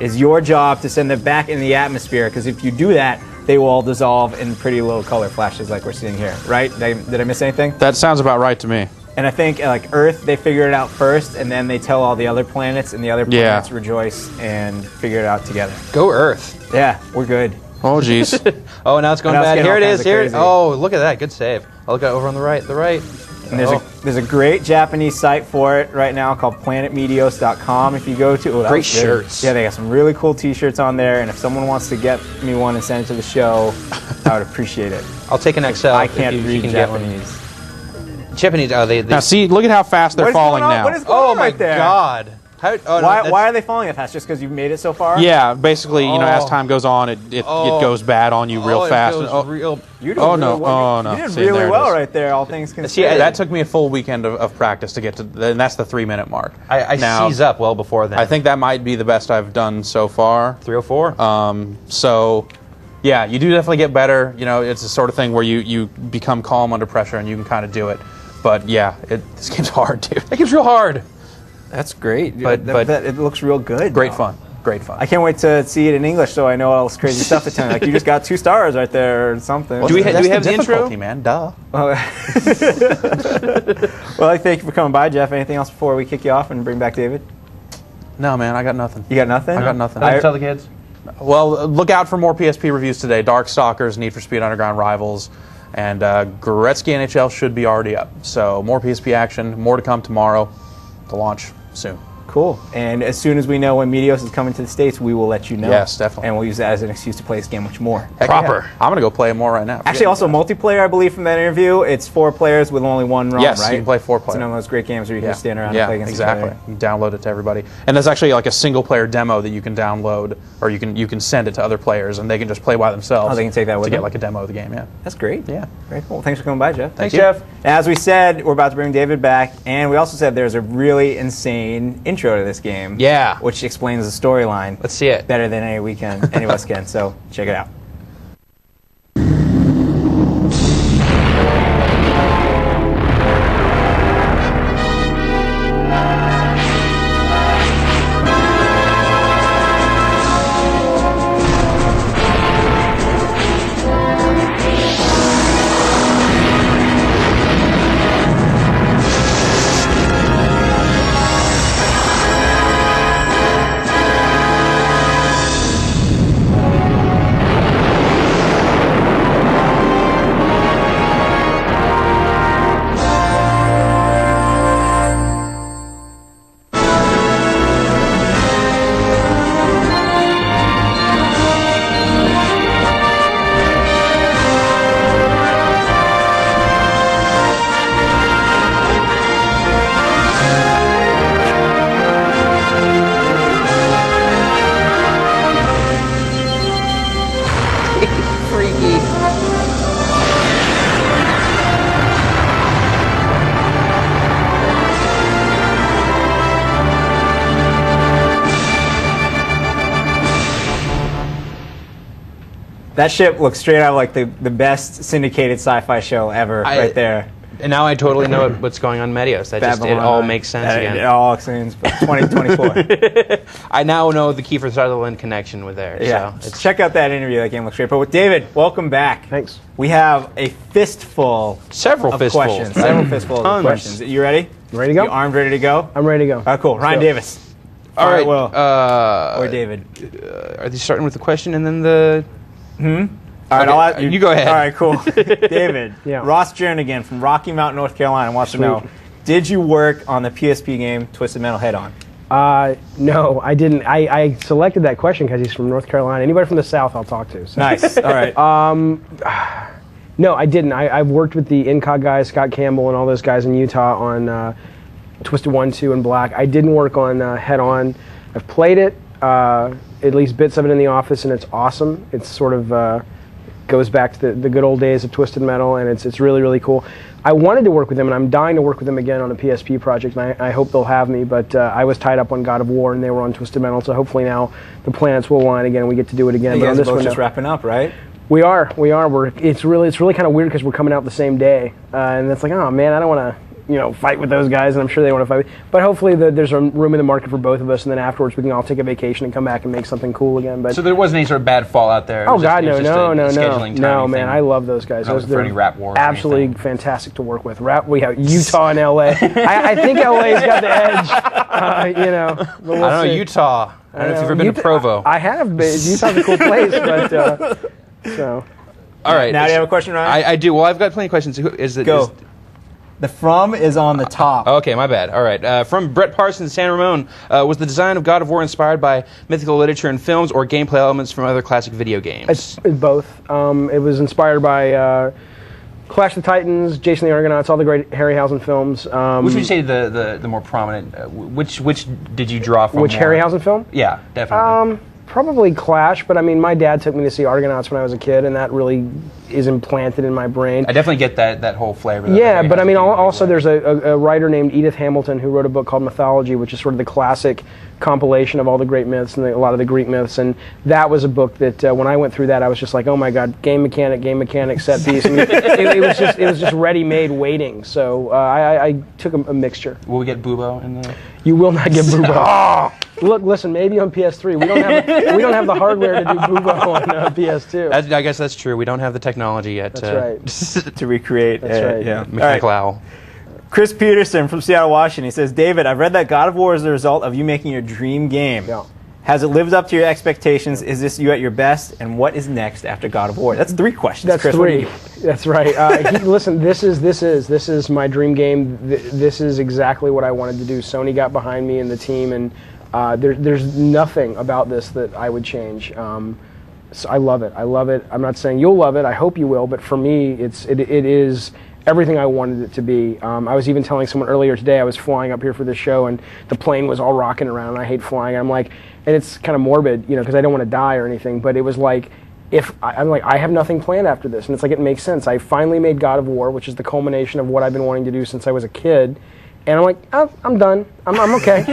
It is your job to send them back in the atmosphere, because if you do that, they will all dissolve in pretty little color flashes like we're seeing here, right? Did I miss anything? That sounds about right to me. And I think like Earth, they figured it out first, and then they tell all the other planets, and the other planets rejoice and figure it out together. Go Earth. Yeah, we're good. Oh, jeez. Oh, now it's going Now it's bad. getting Here all it kinds is. of Here. crazy. Oh, look at that. Good save. I'll look over on the right. The right. And there's a great Japanese site for it right now called planetmeteos.com. If you go to Great shirts. Yeah, they got some really cool T-shirts on there. And if someone wants to get me one and send it to the show, I would appreciate it. I'll take an XL. I can't if you read can get one. Japanese. Japanese. Oh, they. Now, see, look at how fast they're What is falling going on? now. What is going Oh on my right there? God. How, oh, no, Why are they falling that fast? Just because you've made it so far? Yeah, basically, as Oh. time goes on, it goes bad on you real fast. It goes real. You did Oh, really no. well. Oh, no. You did See, really there it well is. right there, all things See, considered. That took me a full weekend of practice to get to, and that's the 3-minute mark. I Now, seize up well before then. I think that might be the best I've done so far. 304. So, yeah, you do definitely get better. It's the sort of thing where you become calm under pressure and you can kind of do it. But yeah, this game's hard, dude. That game's real hard. That's great. But it looks real good. Great though. fun. Great fun. I can't wait to see it in English so I know all this crazy stuff to tell me. Like, you just got 2 stars right there or something. Do we have the difficulty, intro? man? Duh. Well, thank you for coming by, Jeff. Anything else before we kick you off and bring back David? No, man, I got nothing. You got nothing? I got nothing. I tell the kids. Well, look out for more PSP reviews today. Darkstalkers, Need for Speed Underground Rivals, and Gretzky NHL should be already up. So more PSP action, more to come tomorrow. The launch soon. Cool. And as soon as we know when Meteos is coming to the States, we will let you know. Yes, definitely. And we'll use that as an excuse to play this game much more. Heck Proper. yeah. I'm going to go play more right now. Actually, also multiplayer, I believe, from that interview. It's 4 players with only 1 ROM, Yes, right? you can play 4 It's player. one of those great games where you can just stand around Yeah, and play against exactly. each other. You can download it to everybody, and there's actually like a single player demo that you can download, or you can send it to other players, and they can just play by themselves. Oh, they can take that with to them? get like a demo of the game. Yeah. That's great. Yeah. Very cool. Thanks for coming by, Jeff. Thanks, Jeff. As we said, we're about to bring David back, and we also said there's a really insane intro to this game. Yeah. Which explains the storyline Let's see it. better than any of us can. So check it out. That ship looks straight out like the best syndicated sci-fi show ever, right there. And now I totally know what's going on in Medios. It all makes sense again. It all makes sense. 2024. I now know the Kiefer Sutherland connection with there. Yeah. So check out that interview. That game looks great. But with David, welcome back. Thanks. We have a fistful Several of fistfuls. questions. Several fistfuls of questions. You ready? Ready to go? You armed, ready to go? I'm ready to go. All right, cool. Ryan go. Davis. All right. Will. Or David. Are they starting with the question and then the... All right, Okay, I'll ask you go ahead. All right, cool. David, Yeah. Ross Jernigan from Rocky Mount, North Carolina wants to know, did you work on the PSP game Twisted Metal Head-On? No, I didn't. I selected that question because he's from North Carolina. Anybody from the South I'll talk to. So. Nice. All right. No, I didn't. I've worked with the Incog guys, Scott Campbell, and all those guys in Utah on Twisted 1, 2, and Black. I didn't work on Head-On. I've played it, at least bits of it in the office, and it's awesome. It's sort of... goes back to the good old days of Twisted Metal, and it's really, really cool. I wanted to work with them, and I'm dying to work with them again on a PSP project, and I hope they'll have me, but I was tied up on God of War, and they were on Twisted Metal, so hopefully now the planets will align again, and we get to do it again. You but guys on this are both one, just wrapping up, right? We are. It's really kind of weird because we're coming out the same day, and it's like, oh man, I don't want to fight with those guys, and I'm sure they want to fight. But hopefully there's a room in the market for both of us, and then afterwards we can all take a vacation and come back and make something cool again. But So there wasn't any sort of bad fallout there? Oh God, no, no, man! I love those guys. Not Those for any rap wars or absolutely anything. fantastic to work with. We have Utah and LA. I think LA's got the edge. But we'll I don't know, see. Utah. I don't know if you've ever been to Provo. I have been. Utah's a cool place, but so. All right. Now do you have a question, Ryan? I do. Well, I've got plenty of questions. Go. The from is on the top. Okay, my bad. All right. From Brett Parsons, San Ramon, was the design of God of War inspired by mythical literature and films or gameplay elements from other classic video games? It's both. It was inspired by Clash of the Titans, Jason the Argonauts, all the great Harryhausen films. Which would you say the more prominent? Which did you draw from? Which more? Harryhausen film? Yeah, definitely. Probably Clash, but I mean, my dad took me to see Argonauts when I was a kid, and that really is implanted in my brain. I definitely get that whole flavor. Yeah, but I mean, also there's a writer named Edith Hamilton who wrote a book called Mythology, which is sort of the classic compilation of all the great myths and a lot of the Greek myths, and that was a book that when I went through that, I was just like, oh my God, game mechanic, set piece. I mean, it was just ready-made waiting. So I took a mixture. Will we get Bubo in there? You will not get Bubo. Look, listen, maybe on PS3. We don't have the hardware to do Bubo on PS2. I guess that's true. We don't have the technology yet. That's right. To recreate. That's right. Yeah, mechanical owl. Chris Peterson from Seattle, Washington. He says, David, I've read that God of War is the result of you making your dream game. Yeah. Has it lived up to your expectations? Is this you at your best? And what is next after God of War? That's 3 questions. That's Chris, 3. That's right. Listen, this is my dream game. This is exactly what I wanted to do. Sony got behind me and the team, and there's nothing about this that I would change. So I love it. I'm not saying you'll love it. I hope you will. But for me, it is everything I wanted it to be. I was even telling someone earlier today, I was flying up here for this show, and the plane was all rocking around, and I hate flying. I'm like, and it's kind of morbid, because I don't want to die or anything, but it was like, I have nothing planned after this, and it's like, it makes sense. I finally made God of War, which is the culmination of what I've been wanting to do since I was a kid, and I'm like, oh, I'm done. I'm okay.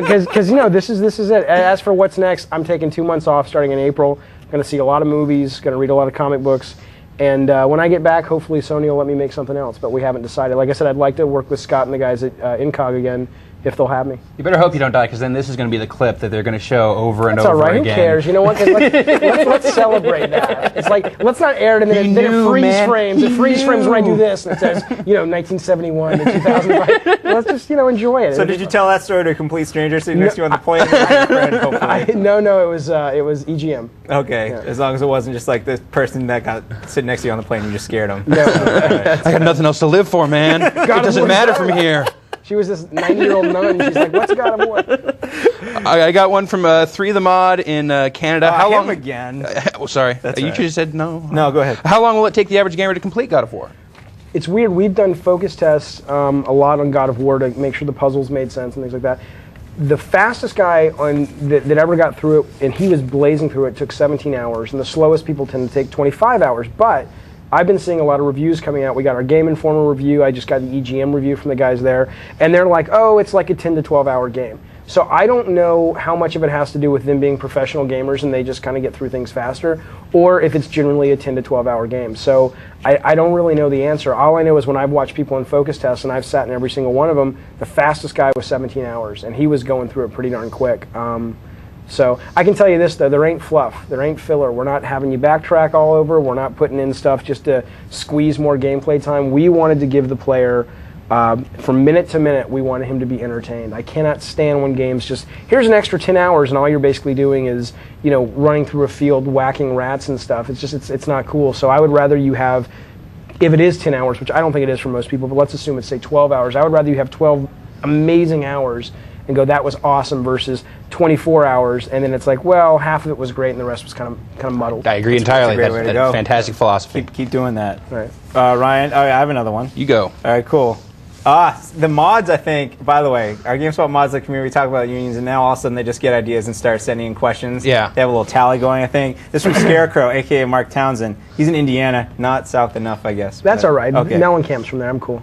Because this is it. As for what's next, I'm taking 2 months off starting in April. I'm going to see a lot of movies, going to read a lot of comic books, and when I get back, hopefully Sony will let me make something else, but we haven't decided. Like I said, I'd like to work with Scott and the guys at Incog again, if they'll have me. You better hope you don't die, because then this is going to be the clip that they're going to show over and That's over all right. again. Who cares? You know what? Let's celebrate that. It's like, let's not air it and then it freeze frames. It freeze frames when I do this, and it says 1971 to 2005. Let's just enjoy it. So did you tell that story to a complete stranger sitting next to you on the plane? Or your friend, hopefully? No, it was EGM. Okay, Yeah. as long as it wasn't just like this person that got sitting next to you on the plane, you just scared him. No. I got nothing else to live for, man. It doesn't matter from here. She was this 90-year-old nun. She's like, "What's God of War?" I got one from 3 the Mod in Canada. How long again? Oh, sorry. That's You all right. could have said no. No, go ahead. How long will it take the average gamer to complete God of War? It's weird. We've done focus tests a lot on God of War to make sure the puzzles made sense and things like that. The fastest guy that ever got through it, and he was blazing through it, took 17 hours, and the slowest people tend to take 25 hours. But I've been seeing a lot of reviews coming out. We got our Game Informer review. I just got the EGM review from the guys there, and they're like, "Oh, it's like a 10 to 12 hour game." So I don't know how much of it has to do with them being professional gamers and they just kind of get through things faster, or if it's generally a 10 to 12 hour game. So I don't really know the answer. All I know is when I've watched people in focus tests, and I've sat in every single one of them, the fastest guy was 17 hours, and he was going through it pretty darn quick. So I can tell you this, though, there ain't fluff, there ain't filler. We're not having you backtrack all over. We're not putting in stuff just to squeeze more gameplay time. We wanted to give the player, from minute to minute, we wanted him to be entertained. I cannot stand when games just, here's an extra 10 hours and all you're basically doing is, running through a field, whacking rats and stuff. It's just, it's not cool. So I would rather you have, if it is 10 hours, which I don't think it is for most people, but let's assume it's, say, 12 hours. I would rather you have 12 amazing hours and go, that was awesome, versus 24 hours, and then it's like, well, half of it was great and the rest was kind of muddled. I agree entirely. That's a great way to go. Fantastic philosophy. Keep doing that. All right. Ryan, I have another one. You go. All right, cool. The mods, I think, by the way, our GameSpot mods, like community, we talk about unions, and now all of a sudden they just get ideas and start sending in questions. Yeah. They have a little tally going, I think. This from Scarecrow, a.k.a. Mark Townsend. He's in Indiana, not south enough, I guess. That's all right. Okay. No one camps from there. I'm cool.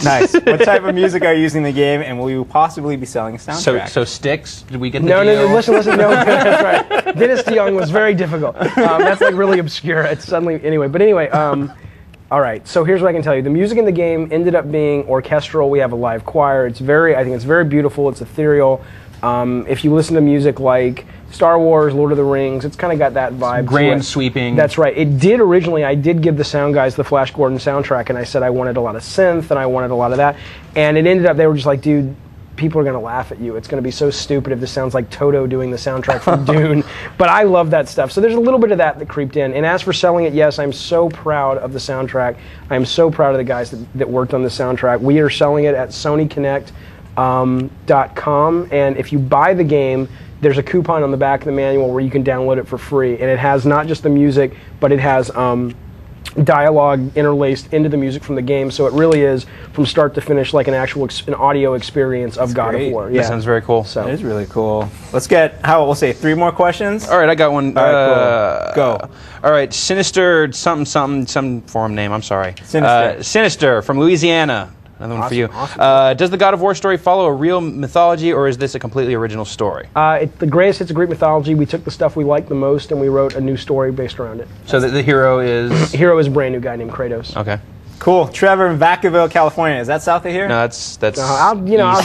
Nice. What type of music are you using in the game, and will you possibly be selling a soundtrack? So Styx? Did we get the No, deal? listen, no, that's right. Dennis DeYoung was very difficult. That's like really obscure. It's suddenly, anyway, all right, so here's what I can tell you. The music in the game ended up being orchestral. We have a live choir. I think it's very beautiful. It's ethereal. If you listen to music like Star Wars, Lord of the Rings, it's kind of got that vibe. Grand sweeping. That's right. It did originally, I did give the sound guys the Flash Gordon soundtrack, and I said I wanted a lot of synth, and I wanted a lot of that. And it ended up, they were just like, dude, people are going to laugh at you. It's going to be so stupid if this sounds like Toto doing the soundtrack from Dune. But I love that stuff. So there's a little bit of that creeped in. And as for selling it, yes, I'm so proud of the soundtrack. I'm so proud of the guys that worked on the soundtrack. We are selling it at SonyConnect.com. And if you buy the game, there's a coupon on the back of the manual where you can download it for free. And it has not just the music, but it has dialogue interlaced into the music from the game, so it really is from start to finish like an actual an audio experience of God of War. Yeah. That sounds very cool. So that is really cool. Let's get, we'll say 3 more questions. All right, I got one. All right, cool. Go. All right, Sinister some forum name, I'm sorry. Sinister. Sinister from Louisiana. Another one for you. Awesome. Does the God of War story follow a real mythology, or is this a completely original story? The greatest hits of Greek mythology. We took the stuff we liked the most and we wrote a new story based around it. So the hero is... The hero is a brand new guy named Kratos. Okay. Cool. Trevor in Vacaville, California. Is that south of here? No, that's I'll Now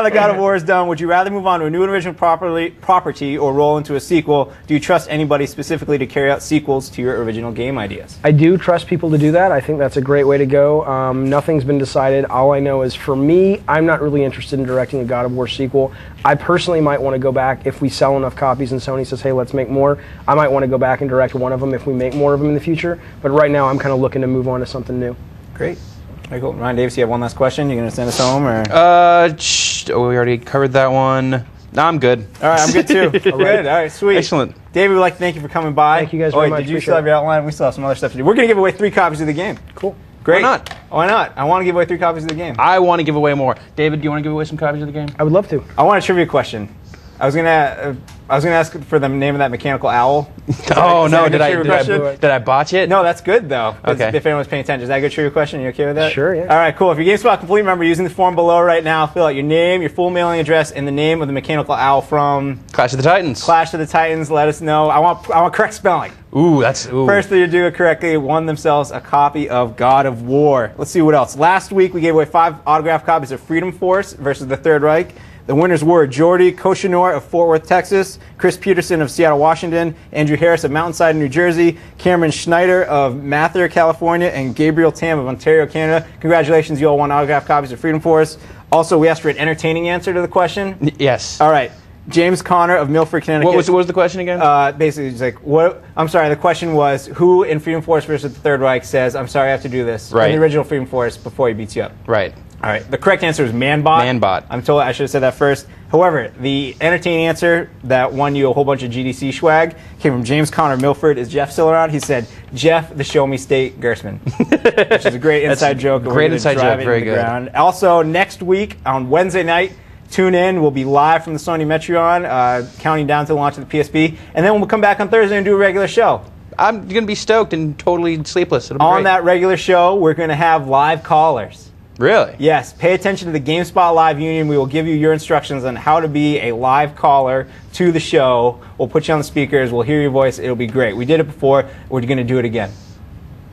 that God of War is done, would you rather move on to a new original property or roll into a sequel? Do you trust anybody specifically to carry out sequels to your original game ideas? I do trust people to do that. I think that's a great way to go. Nothing's been decided. All I know is, for me, I'm not really interested in directing a God of War sequel. I personally might want to go back if we sell enough copies and Sony says, hey, let's make more. I might want to go back and direct one of them if we make more of them in the future. But right now, I'm kind of looking to move on to something new. Great. Very cool. Ryan Davis, you have one last question? You going to send us home? Or? We already covered that one. No, I'm good. All right, I'm good too. Good. All right, sweet. Excellent. David, we'd like to thank you for coming by. Thank you guys very much. Did you still have your outline? We still have some other stuff to do. We're going to give away 3 copies of the game. Cool. Great. Why not? Why not? I want to give away 3 copies of the game. I want to give away more. David, do you want to give away some copies of the game? I would love to. I want a trivia question. I was gonna ask for the name of that mechanical owl. Oh no! Did I botch it? No, that's good though. Okay. If anyone's paying attention, is that a good trivia question? Are you okay with that? Sure. Yeah. All right. Cool. If you're GameSpot complete member, using the form below right now, fill out your name, your full mailing address, and the name of the mechanical owl from Clash of the Titans. Clash of the Titans. Let us know. I want correct spelling. Ooh. First, they do it correctly, won themselves a copy of God of War. Let's see what else. Last week, we gave away 5 autographed copies of Freedom Force versus the Third Reich. The winners were Jordy Koshinor of Fort Worth, Texas, Chris Peterson of Seattle, Washington, Andrew Harris of Mountainside, New Jersey, Cameron Schneider of Mather, California, and Gabriel Tam of Ontario, Canada. Congratulations, you all won autographed copies of Freedom Force. Also, we asked for an entertaining answer to the question. Yes. All right. James Connor of Milford, Connecticut. What was the question again? Basically, it's like, what? I'm sorry. The question was, who in Freedom Force versus the Third Reich says, "I'm sorry, I have to do this." Right. In the original Freedom Force, before he beats you up. Right. All right. The correct answer is Manbot. Manbot. I'm told I should have said that first. However, the entertaining answer that won you a whole bunch of GDC swag came from James Connor Milford. Is Jeff still around? He said, "Jeff, the Show Me State Gerstmann," which is a great inside joke. Great inside joke. Very good. Ground. Also, next week on Wednesday night, tune in. We'll be live from the Sony Metreon, counting down to the launch of the PSP, and then we'll come back on Thursday and do a regular show. I'm going to be stoked and totally sleepless. It'll be on great. that regular show, we're going to have live callers. Really? Yes. Pay attention to the GameSpot Live Union. We will give you your instructions on how to be a live caller to the show. We'll put you on the speakers. We'll hear your voice. It'll be great. We did it before. We're going to do it again.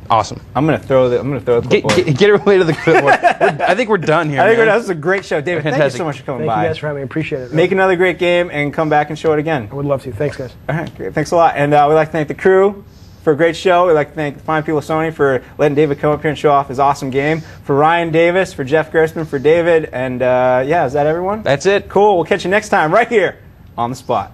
Awesome. I'm gonna throw the clipboard. Get it away to the clipboard. I think we're done here. I think man. this is a great show, David. Thank you so much for coming by. Thank you guys for having me. Appreciate it. Make another great game and come back and show it again. I would love to. Thanks, guys. All right, great. Thanks a lot. And we'd like to thank the crew for a great show. We'd like to thank the fine people of Sony for letting David come up here and show off his awesome game. For Ryan Davis, for Jeff Gerstmann, for David, and yeah, is that everyone? That's it. Cool. We'll catch you next time right here on The Spot.